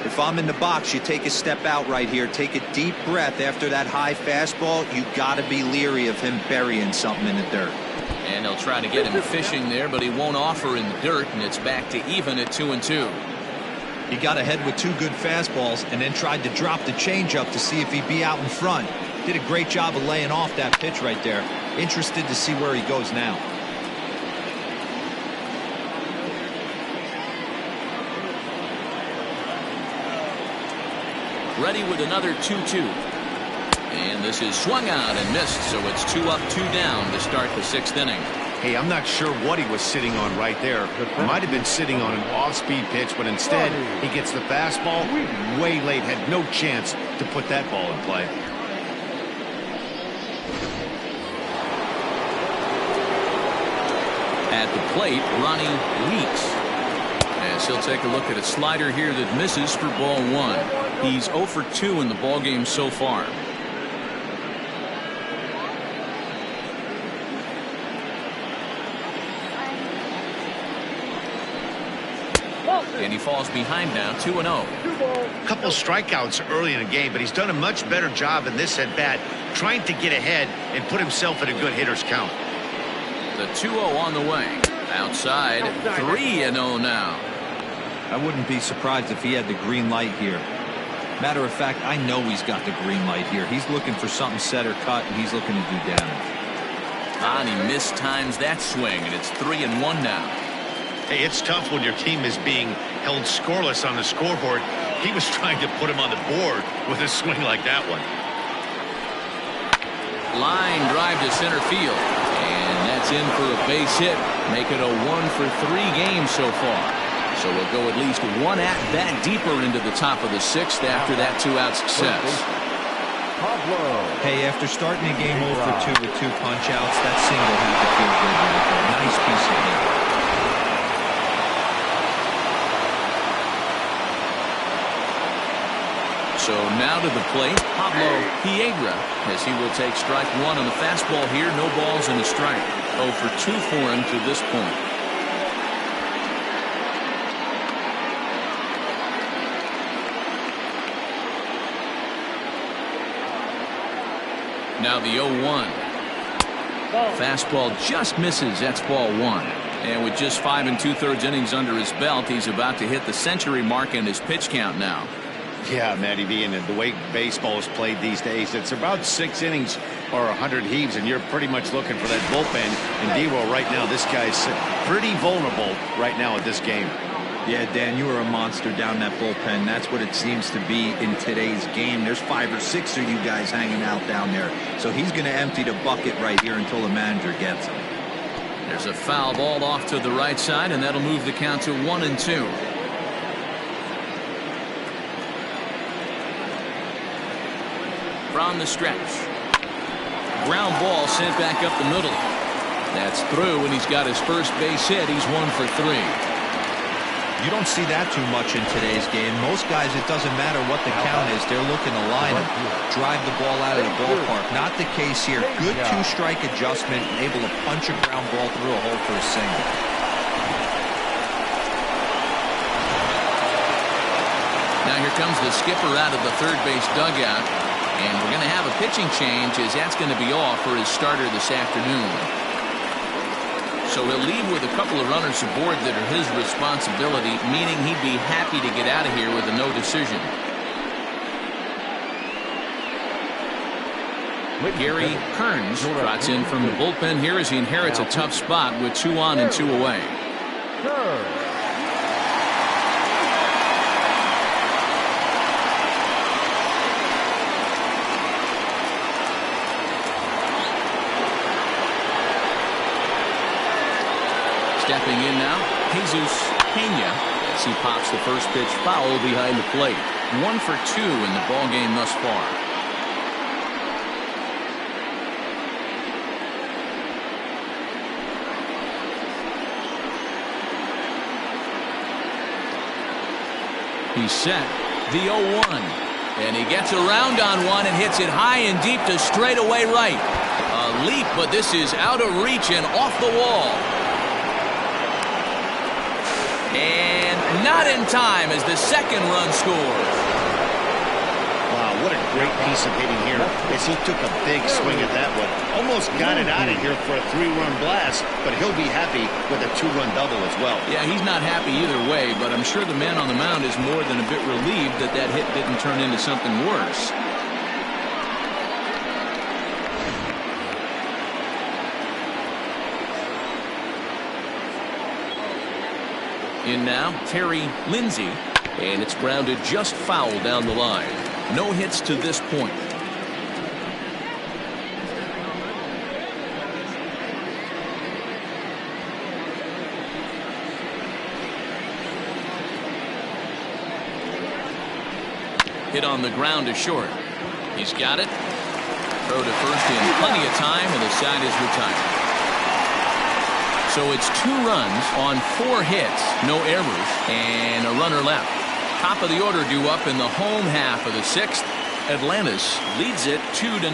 If I'm in the box, you take a step out right here. Take a deep breath after that high fastball. You got to be leery of him burying something in the dirt.
And they'll try to get him fishing there, but he won't offer in the dirt, and it's back to even at 2-2.
He got ahead with 2 good fastballs and then tried to drop the changeup to see if he'd be out in front. Did a great job of laying off that pitch right there. Interested to see where he goes now.
Ready with another 2-2. And this is swung out and missed, so it's 2 up, 2 down to start the 6th inning.
Hey, I'm not sure what he was sitting on right there. He might have been sitting on an off-speed pitch, but instead he gets the fastball way late. Had no chance to put that ball in play.
At the plate, Ronnie Weeks. As he'll take a look at a slider here that misses for ball 1. He's 0 for 2 in the ballgame so far. And he falls behind now, 2-0.
A couple strikeouts early in the game, but he's done a much better job in this at-bat, trying to get ahead and put himself in a good hitter's count.
The 2-0 on the way. Outside, 3-0 now.
I wouldn't be surprised if he had the green light here. Matter of fact, I know he's got the green light here. He's looking for something set or cut, and he's looking to do damage.
And he mistimes that swing, and it's 3-1 now.
Hey, it's tough when your team is being held scoreless on the scoreboard. He was trying to put him on the board with a swing like that one.
Line drive to center field. And That's in for a base hit. Make it a 1-for-3 game so far. So we'll go at least one at-bat deeper into the top of the 6th after that 2-out success.
Hey, after starting a game 0-for-2 with 2 punch-outs, that single had to feel good right there. Nice piece of hit.
So now to the plate, Pablo Piedra, as he will take strike 1 on the fastball here. No balls and a strike. 0-for-2 for him to this point. Now the 0-1. Fastball just misses. That's ball 1. And with just 5 2/3 innings under his belt, he's about to hit the century mark in his pitch count now.
Yeah, Matty V, and the way baseball is played these days, it's about 6 innings or 100 heaves, and you're pretty much looking for that bullpen. And D-Roll right now, this guy's pretty vulnerable right now at this game.
Yeah, Dan, you are a monster down that bullpen. That's what it seems to be in today's game. There's 5 or 6 of you guys hanging out down there. So he's going to empty the bucket right here until the manager gets him.
There's a foul ball off to the right side, and that'll move the count to 1-2. From the stretch. Ground ball sent back up the middle. That's through, and he's got his first base hit. He's 1-for-3.
You don't see that too much in today's game. Most guys, it doesn't matter what the count is. They're looking to line him, drive the ball out of the ballpark. Not the case here. Good 2-strike adjustment, able to punch a ground ball through a hole for a single.
Now here comes the skipper out of the third base dugout. And we're going to have a pitching change, as that's going to be off for his starter this afternoon. So he'll leave with a couple of runners aboard that are his responsibility, meaning he'd be happy to get out of here with a no decision. Gary Kearns trots in from the bullpen here as he inherits a tough spot with 2 on and 2 away. Stepping in now, Jesus Pena, as he pops the first pitch foul behind the plate. 1-for-2 in the ball game thus far. He's set. The 0-1. And he gets around on one and hits it high and deep to straightaway right. A leap, but this is out of reach and off the wall. And not in time as the second run scores.
Wow, what a great piece of hitting here as he took a big swing at that one. Almost got it out of here for a 3-run blast, but he'll be happy with a 2-run double as well.
Yeah, he's not happy either way, but I'm sure the man on the mound is more than a bit relieved that that hit didn't turn into something worse. In now, Terry Lindsay, and it's grounded just foul down the line. No hits to this point. Hit on the ground to short. He's got it. Throw to first in plenty of time, and the side is retired. So it's 2 runs on 4 hits, no errors, and a runner left. Top of the order due up in the home half of the 6th. Atlantis leads it 2-0.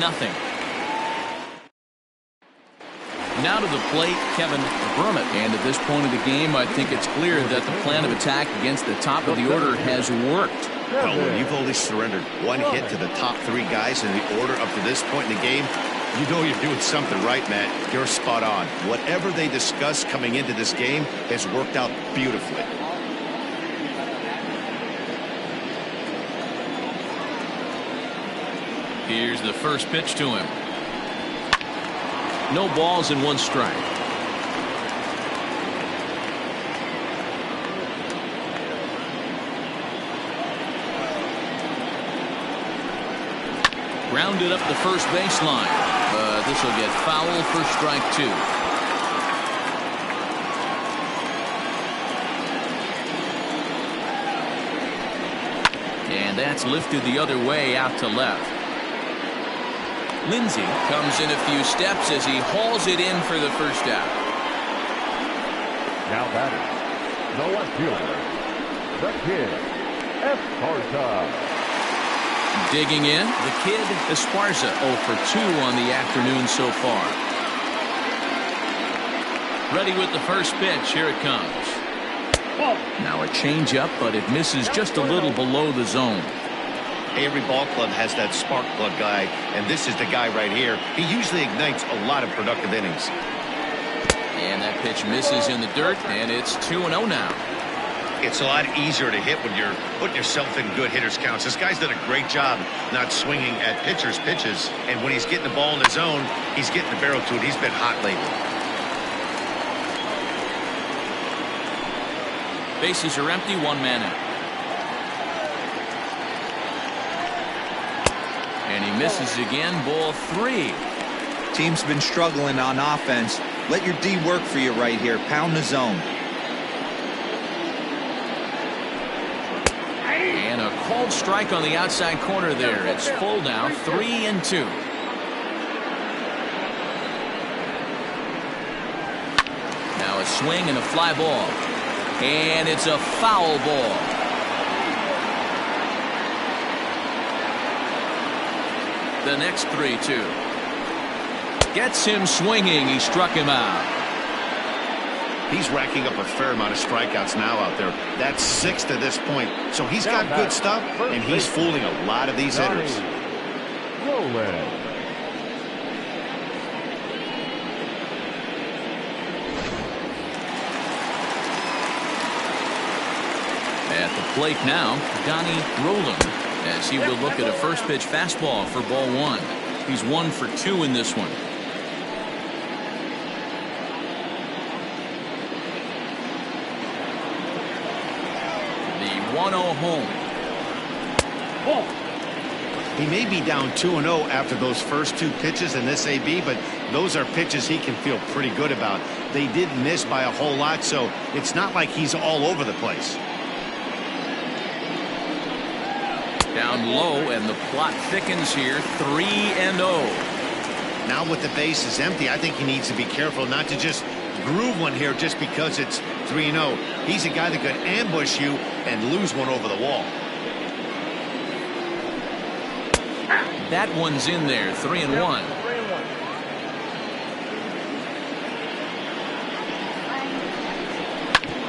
Now to the plate, Kevin Brummett. And at this point of the game, I think it's clear that the plan of attack against the top of the order has worked.
Well, when you've only surrendered 1 hit to the top 3 guys in the order up to this point in the game, you know you're doing something right, Matt. You're spot on. Whatever they discussed coming into this game has worked out beautifully.
Here's the first pitch to him. No balls and 1 strike. Grounded up the first baseline, but this will get foul for strike 2. that's lifted the other way out to left. Lindsey comes in a few steps as he hauls it in for the first out.
Now batting, the left fielder, the kid, Esparza.
Digging in, the kid, Esparza, 0 for 2 on the afternoon so far. Ready with the first pitch. Here it comes. Now a changeup, but it misses just a little below the zone.
Every ball club has that spark plug guy, and this is the guy right here. He usually ignites a lot of productive innings.
And that pitch misses in the dirt, and it's 2-0 now.
It's a lot easier to hit when you're putting yourself in good hitters counts. This guy's done a great job not swinging at pitchers' pitches, and when he's getting the ball in the zone, he's getting the barrel to it. He's been hot lately.
Bases are empty, 1 man out. And he misses again, ball 3.
Team's been struggling on offense. Let your D work for you right here. Pound the zone.
And a called strike on the outside corner there. It's full now, 3-2. Now a swing and a fly ball. And it's a foul ball. The next 3-2. Gets him swinging. He struck him out.
He's racking up a fair amount of strikeouts now out there. That's 6 to this point. So he's got good stuff, and he's fooling a lot of these hitters.
Rolling.
At the plate now, Donnie Roland, as he will look at a first pitch fastball for ball 1. He's 1 for 2 in this one. The 1-0 home.
He may be down 2-0 after those first 2 pitches in this AB, but those are pitches he can feel pretty good about. They did miss by a whole lot, so it's not like he's all over the place.
Down low, and the plot thickens here, 3-0.
Now with the bases empty, I think he needs to be careful not to just groove one here just because it's 3-0. He's a guy that could ambush you and lose one over the wall.
That one's in there, 3-1.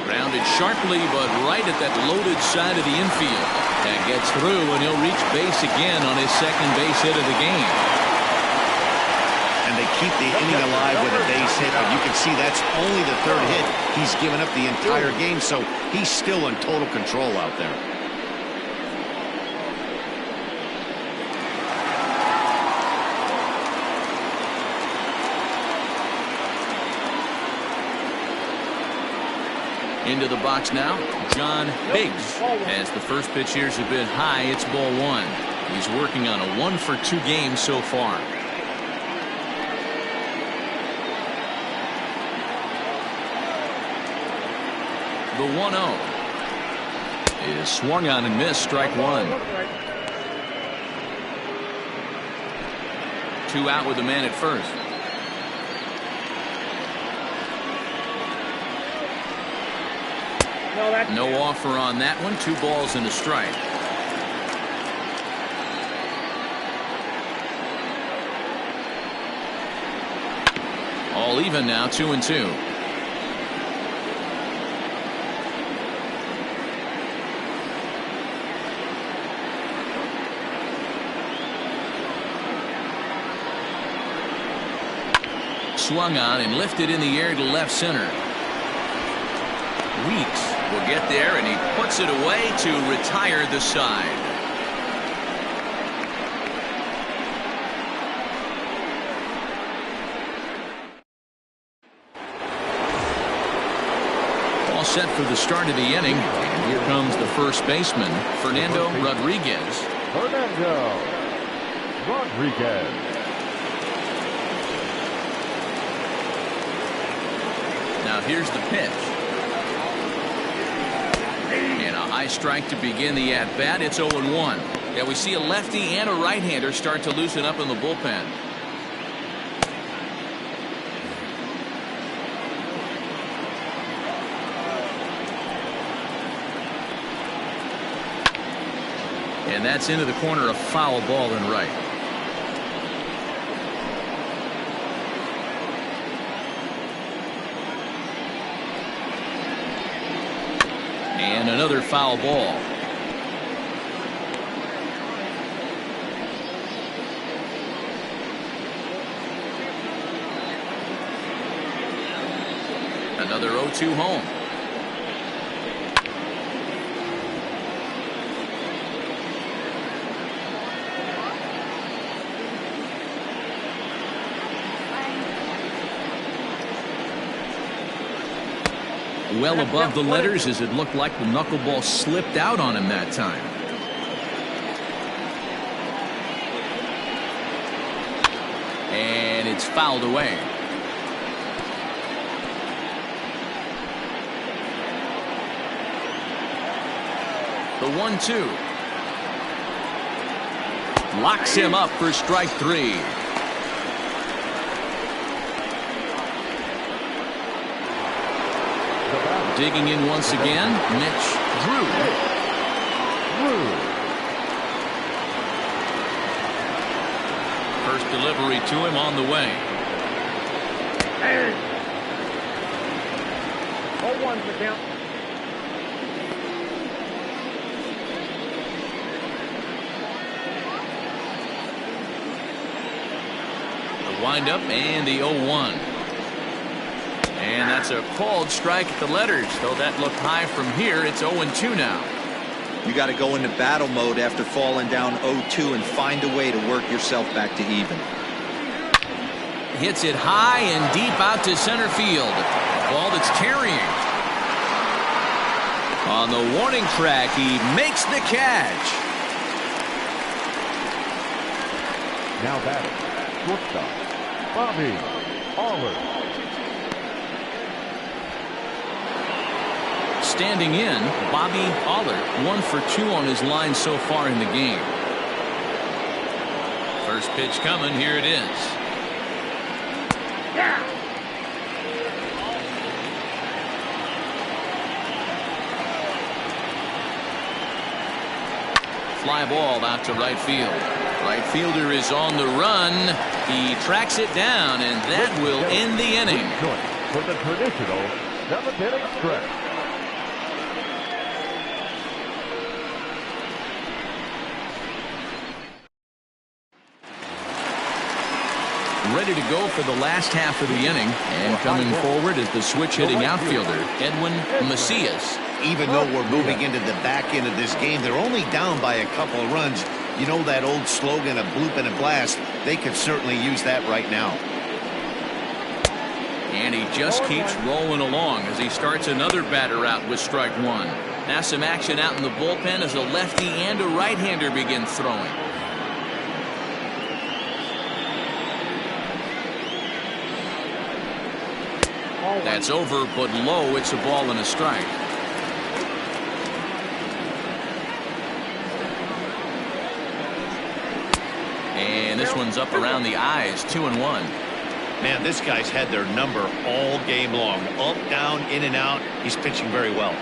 Grounded sharply, but right at that loaded side of the infield. That gets through, and he'll reach base again on his second base hit of the game.
And they keep the inning alive with a base hit, but you can see that's only the 3rd hit. He's given up the entire game, so he's still in total control out there.
Into the box now, John Biggs. As the first pitch here's a bit high, it's ball 1. He's working on a 1 for 2 game so far. The 1-0 is swung on and missed, strike 1. 2 out with the man at first. No offer on that one. 2 balls and a strike. All even now, 2-2. Swung on and lifted in the air to left center. Weeks will get there, and he puts it away to retire the side. All set for the start of the inning, and here comes the first baseman, Fernando Rodriguez.
Fernando Rodriguez.
Now here's the pitch. And a high strike to begin the at-bat. It's 0-1. Yeah, we see a lefty and a right-hander start to loosen up in the bullpen. And that's into the corner, a foul ball and right. And another foul ball. Another 0-2 home. Well above the letters, as it looked like the knuckleball slipped out on him that time. And it's fouled away. The 1-2. Locks him up for strike 3. Digging in once again, Mitch Drew. First delivery to him on the way.
0-1 the count.
The windup and the 0-1. And that's a called strike at the letters, though that looked high from here. It's 0-2 now.
You got to go into battle mode after falling down 0-2 and find a way to work yourself back to even.
Hits it high and deep out to center field. Ball that's carrying. On the warning track, he makes the catch.
Now batting, shortstop, Bobby Aller.
Standing in, Bobby Aller, 1 for 2 on his line so far in the game. First pitch coming, here it is.
Yeah.
Fly ball out to right field. Right fielder is on the run. He tracks it down, and that will end the inning.
For the traditional 7th-inning stretch.
Ready to go for the last half of the inning, and coming forward is the switch-hitting outfielder, Edwin Macias.
Even though we're moving into the back end of this game, they're only down by a couple of runs. You know that old slogan, a bloop and a blast? They could certainly use that right now.
And he just keeps rolling along as he starts another batter out with strike 1. Now some action out in the bullpen as a lefty and a right-hander begin throwing. That's over, but low. It's a ball and a strike. And this one's up around the eyes, 2-1.
Man, this guy's had their number all game long. Up, down, in and out. He's pitching very well.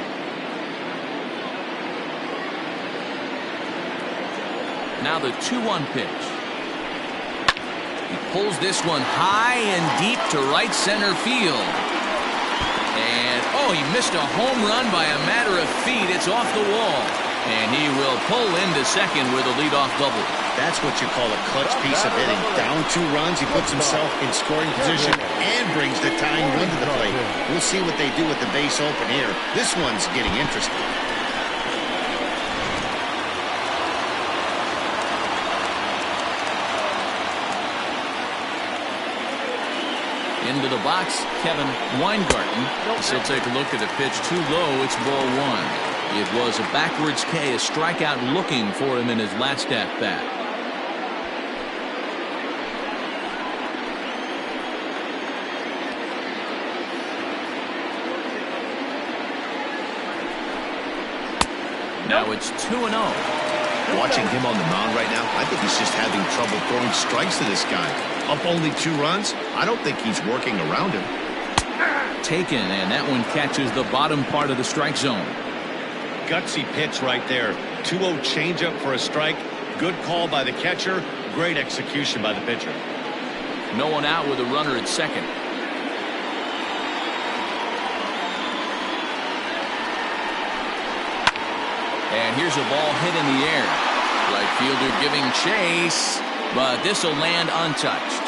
Now the 2-1 pitch. He pulls this one high and deep to right center field. And, oh, he missed a home run by a matter of feet. It's off the wall. And he will pull into second with a leadoff double.
That's what you call a clutch piece of hitting. Down 2 runs, he puts himself in scoring position and brings the tying run to the plate. We'll see what they do with the base open here. This one's getting interesting.
Into the box, Kevin Weingarten. So take a look at the pitch. Too low. It's ball 1. It was a backwards K, a strikeout looking for him in his last at bat. Now it's 2-0.
Watching him on the mound right now, I think he's just having trouble throwing strikes to this guy. Up only 2 runs? I don't think he's working around him.
Taken, and that one catches the bottom part of the strike zone.
Gutsy pitch right there. 2-0 changeup for a strike. Good call by the catcher. Great execution by the pitcher.
No one out with a runner at second. And here's a ball hit in the air. Right fielder giving chase, but this will land untouched.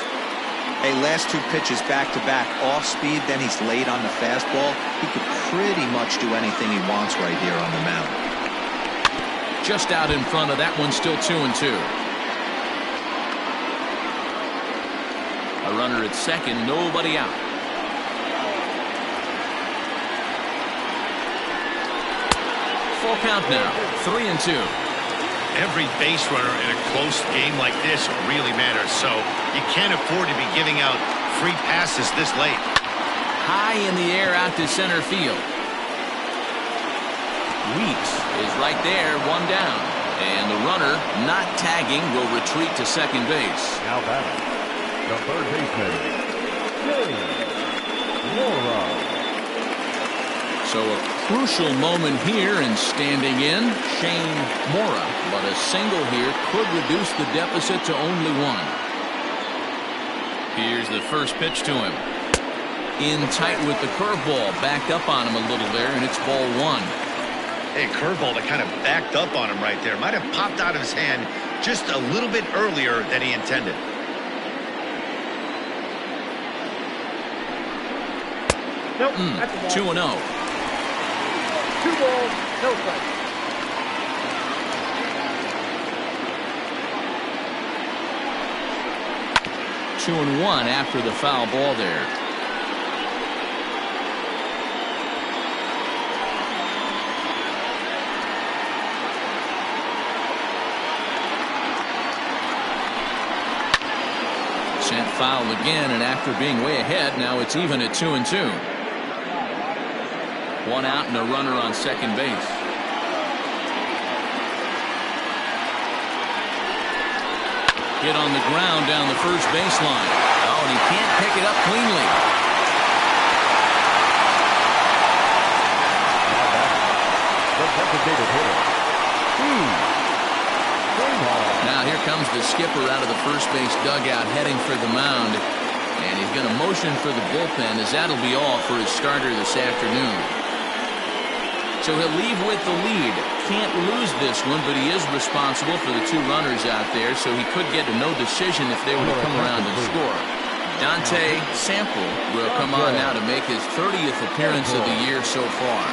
Hey, last 2 pitches back-to-back off speed, then he's late on the fastball. He could pretty much do anything he wants right here on the mound.
Just out in front of that one, still 2-2. A runner at second, nobody out. Full count now, 3-2.
Every base runner in a close game like this really matters, so you can't afford to be giving out free passes this late.
High in the air out to center field. Weeks is right there, 1 down. And the runner, not tagging, will retreat to second base.
Now batting, the third baseman, Laura.
So a crucial moment here, and standing in, Shane Mora. But a single here could reduce the deficit to only 1. Here's the first pitch to him. In tight with the curveball, backed up on him a little there, and it's ball 1.
Hey, curveball that kind of backed up on him right there. Might have popped out of his hand just a little bit earlier than he intended.
Nope, that's a ball.
2-0.
2 balls, no strikes.
Two and 1 after the foul ball there. Sent foul again, and after being way ahead, now it's even at 2-2. 1 out and a runner on second base. Hit on the ground down the first baseline. Oh, and he can't pick it up cleanly.
The designated hitter,
Now here comes the skipper out of the first base dugout heading for the mound. And he's going to motion for the bullpen, as that'll be all for his starter this afternoon. So he'll leave with the lead. Can't lose this one, but he is responsible for the 2 runners out there, so he could get a no decision if they were to come around and score. Dante Sample will come on now to make his 30th appearance of the year so far.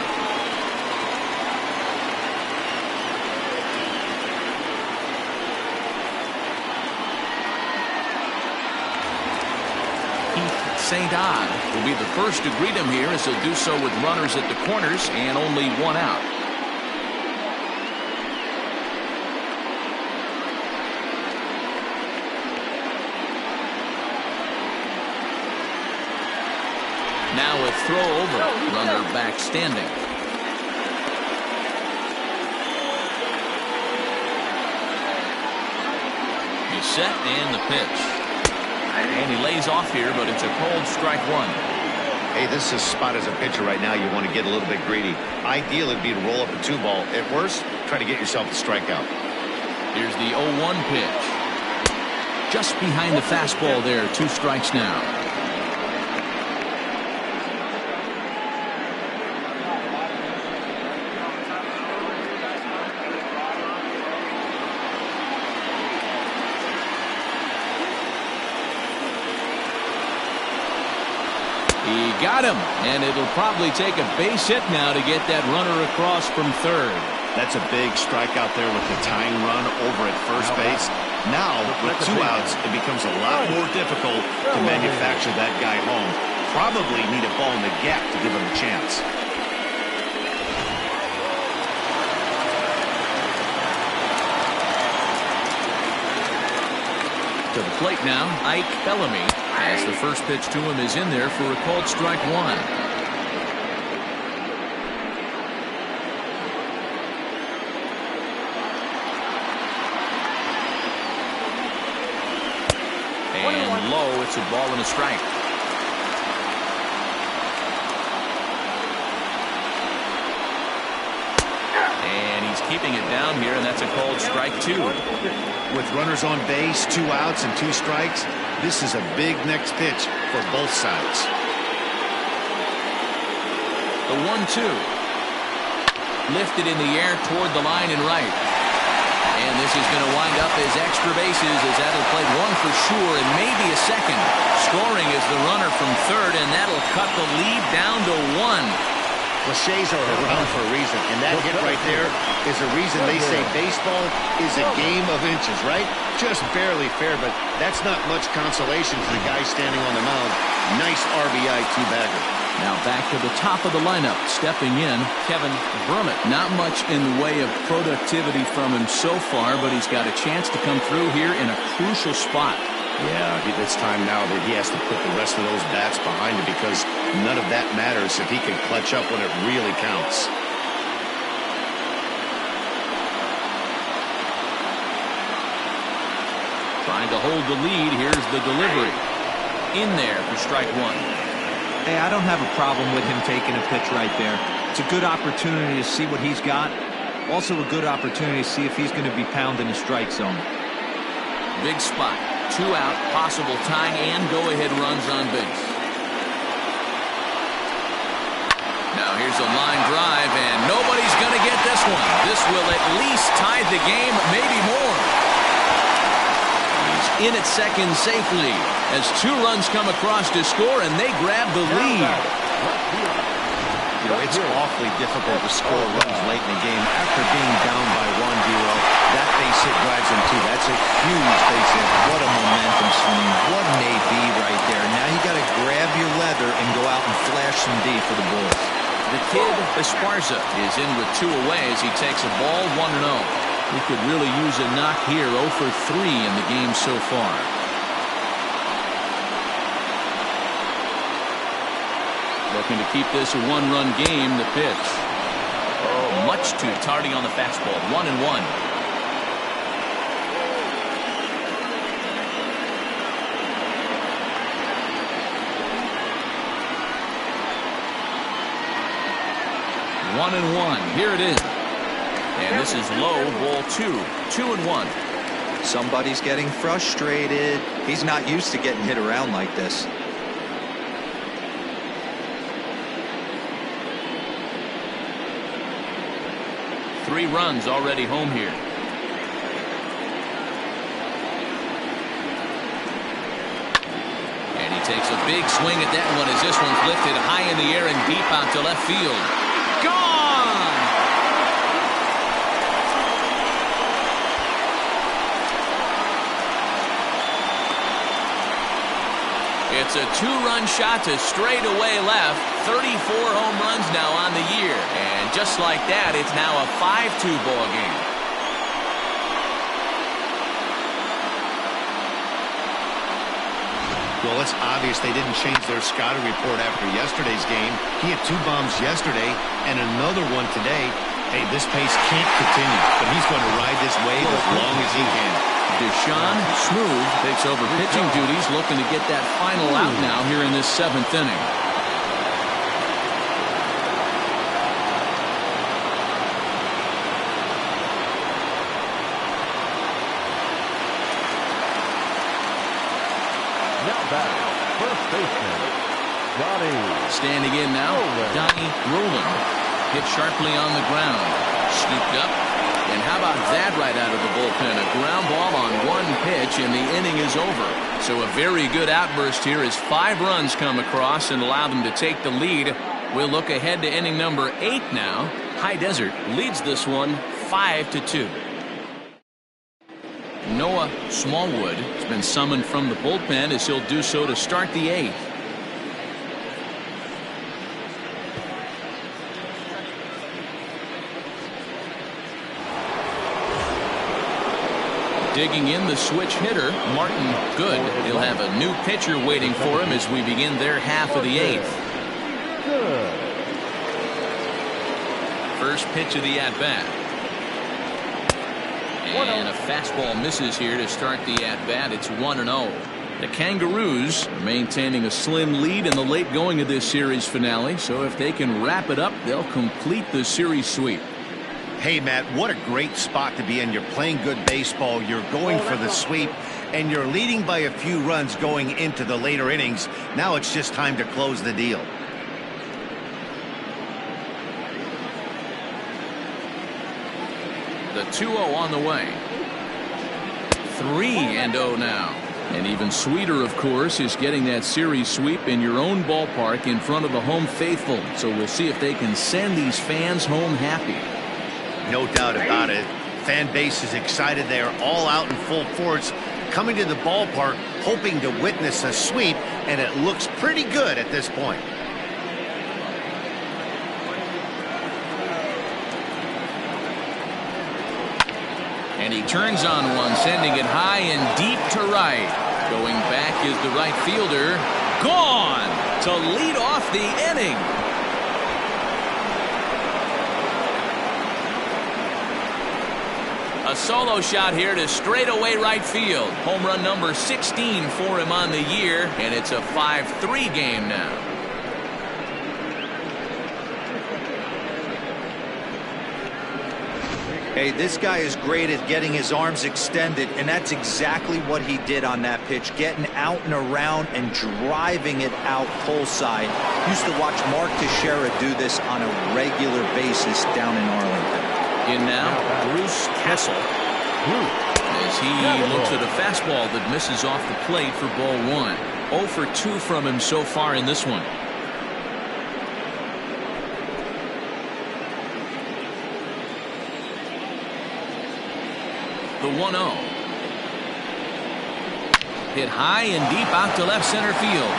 St. Odd will be the first to greet him here, as he'll do so with runners at the corners and only 1 out. Now a throw over, runner back standing. He's set and the pitch. And he lays off here, but it's a cold strike 1.
Hey, this is a spot as a pitcher right now. You want to get a little bit greedy. Ideal would be to roll up a 2-ball. At worst, try to get yourself a strikeout.
Here's the 0-1 pitch. Just behind the fastball there. 2 strikes now. He got him, and it'll probably take a base hit now to get that runner across from third.
That's a big strikeout there with the tying run over at first base. Now, with 2 outs, it becomes a lot more difficult to manufacture that guy home. Probably need a ball in the gap to give him a chance.
To the plate now, Ike Bellamy, as the first pitch to him is in there for a called strike 1. And low, it's a ball and a strike. And he's keeping it down here, and that's a called strike 2.
With runners on base, 2 outs and 2 strikes, this is a big next pitch for both sides.
The 1-2. Lifted in the air toward the line and right. And this is going to wind up as extra bases, as that'll play 1 for sure and maybe a second. Scoring is the runner from third, and that'll cut the lead down to 1.
Cliches are around for a reason, and that hit right there is a reason they say baseball is a game of inches, right? Just barely fair, but that's not much consolation to the guy standing on the mound. Nice RBI 2-bagger.
Now back to the top of the lineup. Stepping in, Kevin Brummett. Not much in the way of productivity from him so far, but he's got a chance to come through here in a crucial spot.
Yeah, it's time now that he has to put the rest of those bats behind him, because none of that matters if he can clutch up when it really counts.
Trying to hold the lead. Here's the delivery. In there for strike 1.
Hey, I don't have a problem with him taking a pitch right there. It's a good opportunity to see what he's got. Also a good opportunity to see if he's going to be pounding the strike zone.
Big spot. 2 out, possible tying and go-ahead runs on base. Now here's a line drive, and nobody's going to get this one. This will at least tie the game, maybe more. He's in at second safely as 2 runs come across to score, and they grab the lead.
You know, it's awfully difficult to score runs late in the game after being down by 1-0. That base hit drives him 2. That's a huge base hit.
What a momentum swing. What an AB right there. Now you got to grab your leather and go out and flash some D for the Bulls.
The kid Esparza is in with 2 away as he takes a ball 1-0. He could really use a knock here. 0 for 3 in the game so far. Looking to keep this a 1-run game. The pitch. Oh, much too tardy on the fastball. 1-1. One and 1. Here it is. And this is low, ball 2. 2-1.
Somebody's getting frustrated. He's not used to getting hit around like this.
Three runs already home here. And he takes a big swing at that one as this one's lifted high in the air and deep out to left field. Gone! It's a 2-run shot to straightaway left. 34 home runs now on the year. And just like that, it's now a 5-2 ball game.
Well, it's obvious they didn't change their scouting report after yesterday's game. He had 2 bombs yesterday and another one today. Hey, this pace can't continue, but he's going to ride this wave as long as he can.
Deshaun Smooth takes over pitching duties, looking to get that final out now here in this 7th inning.
Now back, first baseman, Johnny.
Standing in now, Donnie Roland. Hit sharply on the ground. Scooped up. And how about that right out of the bullpen? A ground ball on 1 pitch, and the inning is over. So a very good outburst here as 5 runs come across and allow them to take the lead. We'll look ahead to inning number 8 now. High Desert leads this one 5-2. Noah Smallwood has been summoned from the bullpen as he'll do so to start the 8th. Digging in the switch hitter, Martin Good. He'll have a new pitcher waiting for him as we begin their half of the 8th. First pitch of the at-bat. And a fastball misses here to start the at-bat. It's 1-0. The Kangaroos are maintaining a slim lead in the late going of this series finale, so if they can wrap it up, they'll complete the series sweep.
Hey, Matt, what a great spot to be in. You're playing good baseball, you're going for the sweep, and you're leading by a few runs going into the later innings. Now it's just time to close the deal.
The 2-0 on the way. 3-0 now. And even sweeter, of course, is getting that series sweep in your own ballpark in front of the home faithful. So we'll see if they can send these fans home happy.
No doubt about it. Fan base is excited. They are all out in full force, coming to the ballpark, hoping to witness a sweep, and it looks pretty good at this point.
And he turns on one, sending it high and deep to right. Going back is the right fielder. Gone to lead off the inning. A solo shot here to straightaway right field. Home run number 16 for him on the year, and it's a 5-3 game now.
Hey, this guy is great at getting his arms extended, and that's exactly what he did on that pitch, getting out and around and driving it out pull side. Used to watch Mark Teixeira do this on a regular basis down in Arlington.
In now, Bruce Kessel, as he looks at a fastball that misses off the plate for ball one. 0 for 2 from him so far in this one. The 1-0. Hit high and deep out to left center field.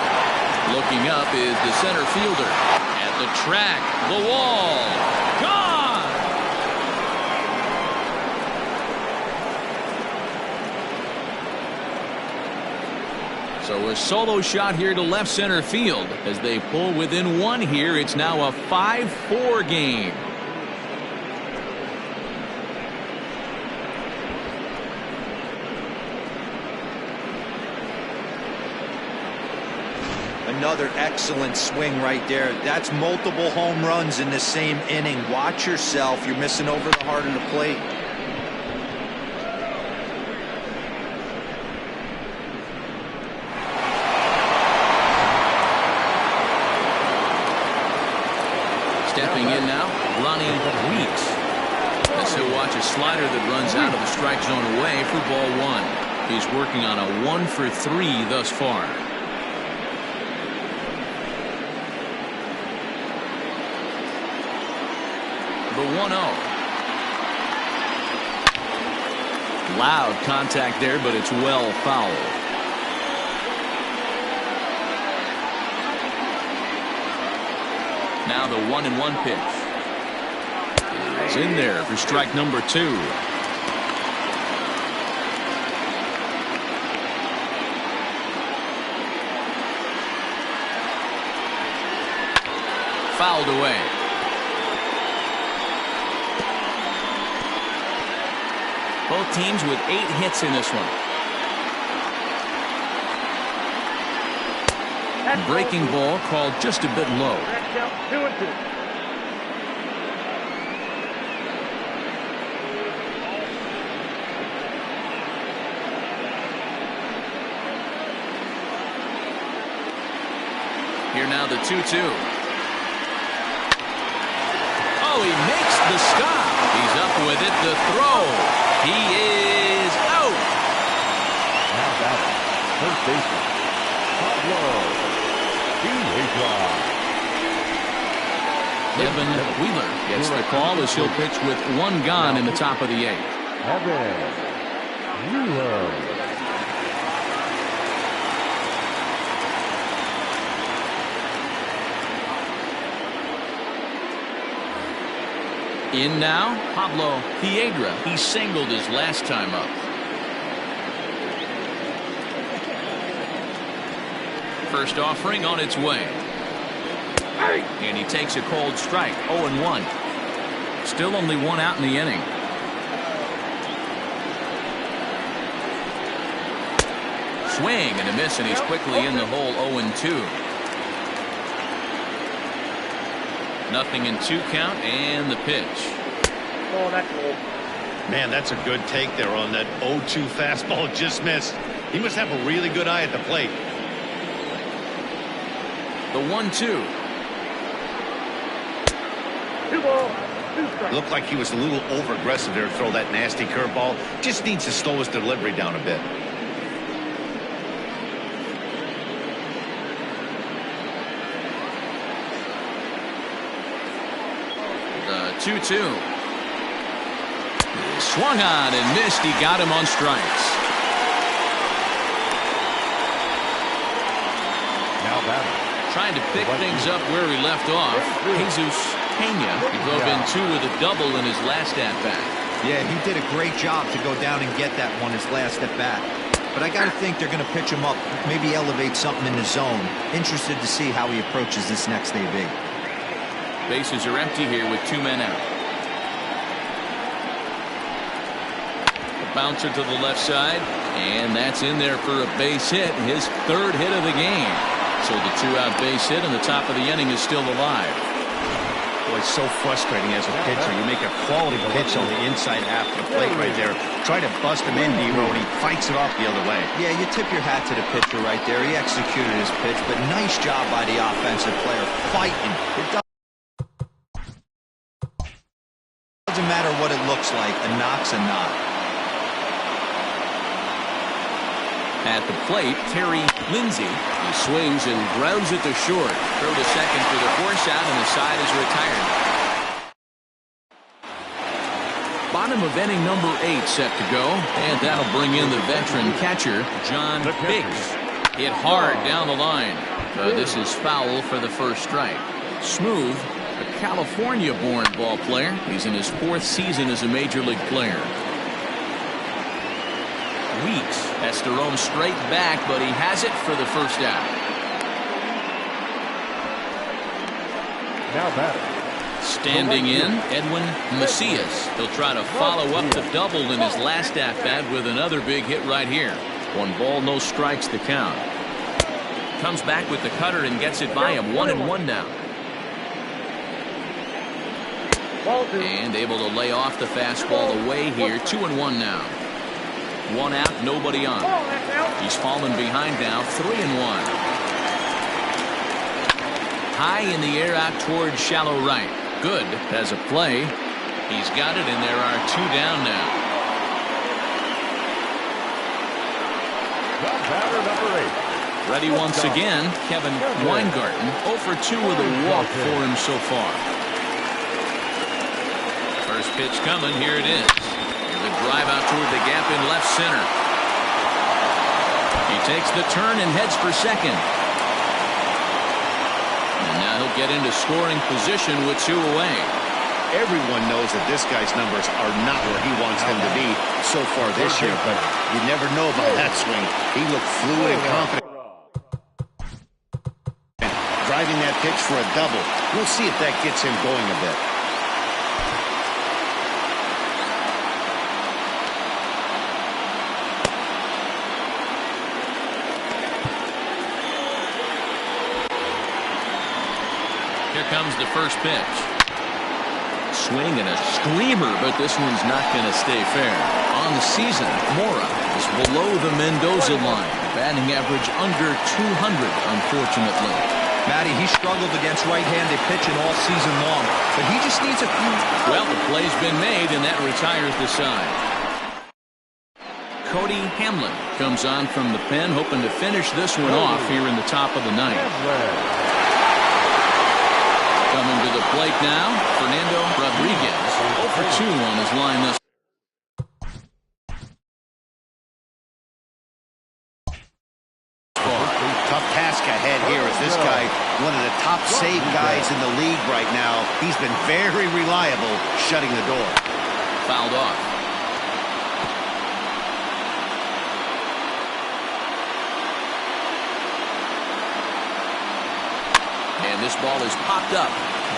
Looking up is the center fielder. At the track, the wall. Gone! So a solo shot here to left center field. As they pull within one here, it's now a 5-4 game.
Another excellent swing right there. That's multiple home runs in the same inning. Watch yourself. You're missing over the heart of the plate.
Stepping in now, Ronnie Weeks. As he'll watch a slider that runs out of the strike zone away for ball one. He's working on a 1 for 3 thus far. The 1-0. Loud contact there, but it's well fouled. Now the 1-1 pitch. It's in there for strike number 2. Fouled away. Both teams with 8 hits in this one. Breaking ball called just a bit low.
2-2.
Here now the 2-2. Oh, he makes the stop. He's up with it. The throw. He is out.
Now batting, first baseman, Pablo.
Evan Wheeler gets the call as he'll pitch with 1 gone in the top of the 8th.
Evan Wheeler.
In now, Pablo Piedra. He singled his last time up. First offering on its way. And he takes a cold strike. 0-1. Still only 1 out in the inning. Swing and a miss, and he's quickly in the hole. 0-2. Nothing in 2 count, and the pitch.
Oh, that's old.
Man, that's a good take there on that 0-2 fastball. Just missed. He must have a really good eye at the plate.
The 1-2.
2 balls, 2 strikes.
Looked like he was a little over-aggressive there to throw that nasty curveball. Just needs to slow his delivery down a bit.
The 2-2. Swung on and missed. He got him on strikes.
Now batter.
Trying to pick things up where he left off. Jesus Pena. He drove in 2 with a double in his last at-bat.
Yeah, he did a great job to go down and get that one his last at-bat. But I got to think they're going to pitch him up, maybe elevate something in the zone. Interested to see how he approaches this next AB.
Bases are empty here with 2 men out. The bouncer to the left side, and that's in there for a base hit. His 3rd hit of the game. So the 2-out base hit, and the top of the inning is still alive.
Boy, it's so frustrating as a pitcher. You make a quality pitch on the inside half of the plate right there. Try to bust him in, D-Row, and he fights it off the other way.
Yeah, you tip your hat to the pitcher right there. He executed his pitch, but nice job by the offensive player fighting. It doesn't matter what it looks like. A knock's a knock.
At the plate, Terry Lindsay. He swings and grounds it to short. Throw to second for the force out, and the side is retired. Bottom of inning number 8 set to go, and that'll bring in the veteran catcher, John Biggs. Hit hard down the line. This is foul for the first strike. Smooth, a California-born ball player. He's in his 4th season as a major league player. Weeks has to roam straight back, but he has it for the first out.
Now batter.
Standing in, Edwin Macias. He'll try to follow up the double in his last at-bat with another big hit right here. 1 ball, no strikes to count. Comes back with the cutter and gets it by him. 1-1 now. And able to lay off the fastball away here. 2-1 now. 1 out, nobody on. He's fallen behind now. 3-1. High in the air out towards shallow right. Good as a play. He's got it, and there are 2 down now.
Batter number 8.
Ready once again, Kevin Weingarten. 0 for 2 with a walk for him so far. First pitch coming. Here it is. The drive out toward the gap in left center. He takes the turn and heads for second. And now he'll get into scoring position with 2 away.
Everyone knows that this guy's numbers are not where he wants them to be so far this year, but you never know about that swing. He looked fluid and confident. Driving that pitch for a double. We'll see if that gets him going a bit.
Here comes the first pitch. Swing and a screamer, but this one's not going to stay fair. On the season, Mora is below the Mendoza line. Batting average under 200, unfortunately.
Matty, he struggled against right-handed pitching all season long, but he just needs a few.
Well, the play's been made, and that retires the side. Cody Hamlin comes on from the pen, hoping to finish this one off here in the top of the 9th. Coming to the plate now, Fernando Rodriguez. 0 for 2 on his line this.
Tough task ahead here as this guy, one of the top save guys in the league right now. He's been very reliable shutting the door.
Fouled off. And this ball is popped up,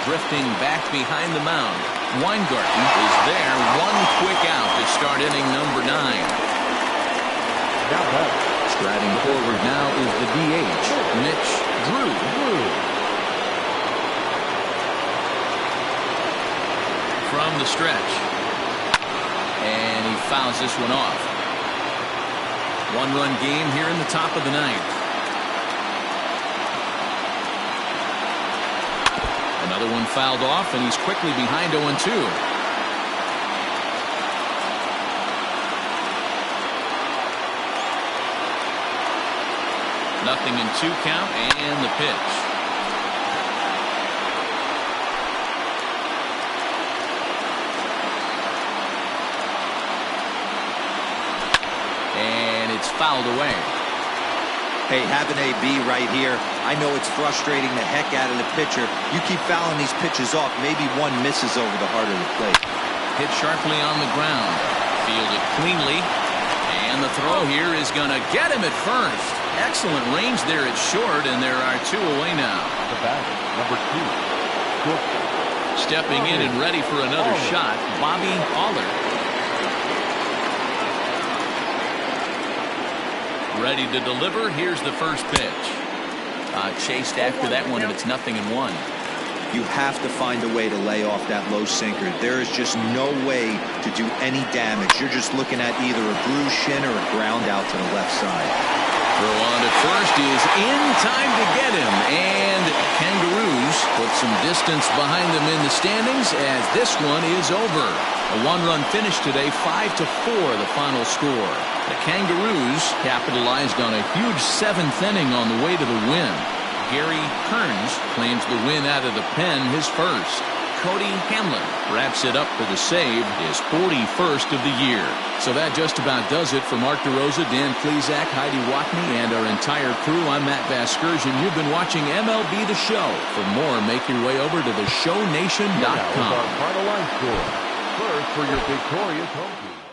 drifting back behind the mound. Weingarten is there. 1 quick out to start inning number 9. Striding forward now is the DH, Mitch Drew. From the stretch. And he fouls this one off. One-run game here in the top of the ninth. Another one fouled off, and he's quickly behind 0-2. Nothing in 2 count, and the pitch. And it's fouled away.
Hey, have an AB right here. I know it's frustrating the heck out of the pitcher. You keep fouling these pitches off, maybe one misses over the heart of the plate.
Hit sharply on the ground. Fielded cleanly. And the throw here is going to get him at first. Excellent range there at short, and there are 2 away now.
The batter, number 2.
Stepping in and ready for another shot, Bobby Aller. Ready to deliver. Here's the first pitch. Chased after that one, and it's 0-1.
You have to find a way to lay off that low sinker. There is just no way to do any damage. You're just looking at either a bruised shin or a ground out to the left side.
Throw on at first is in time to get him, and Kangaroos put some distance behind them in the standings as this one is over. A one-run finish today, 5-4 the final score. The Kangaroos capitalized on a huge 7th inning on the way to the win. Gary Kearns claims the win out of the pen, his first. Cody Hamlin wraps it up for the save, his 41st of the year. So that just about does it for Mark DeRosa, Dan Klezak, Heidi Watney, and our entire crew. I'm Matt Vasgersian. You've been watching MLB The Show. For more, make your way over to theshownation.com.
Now is our final line score. First for your victorious home team.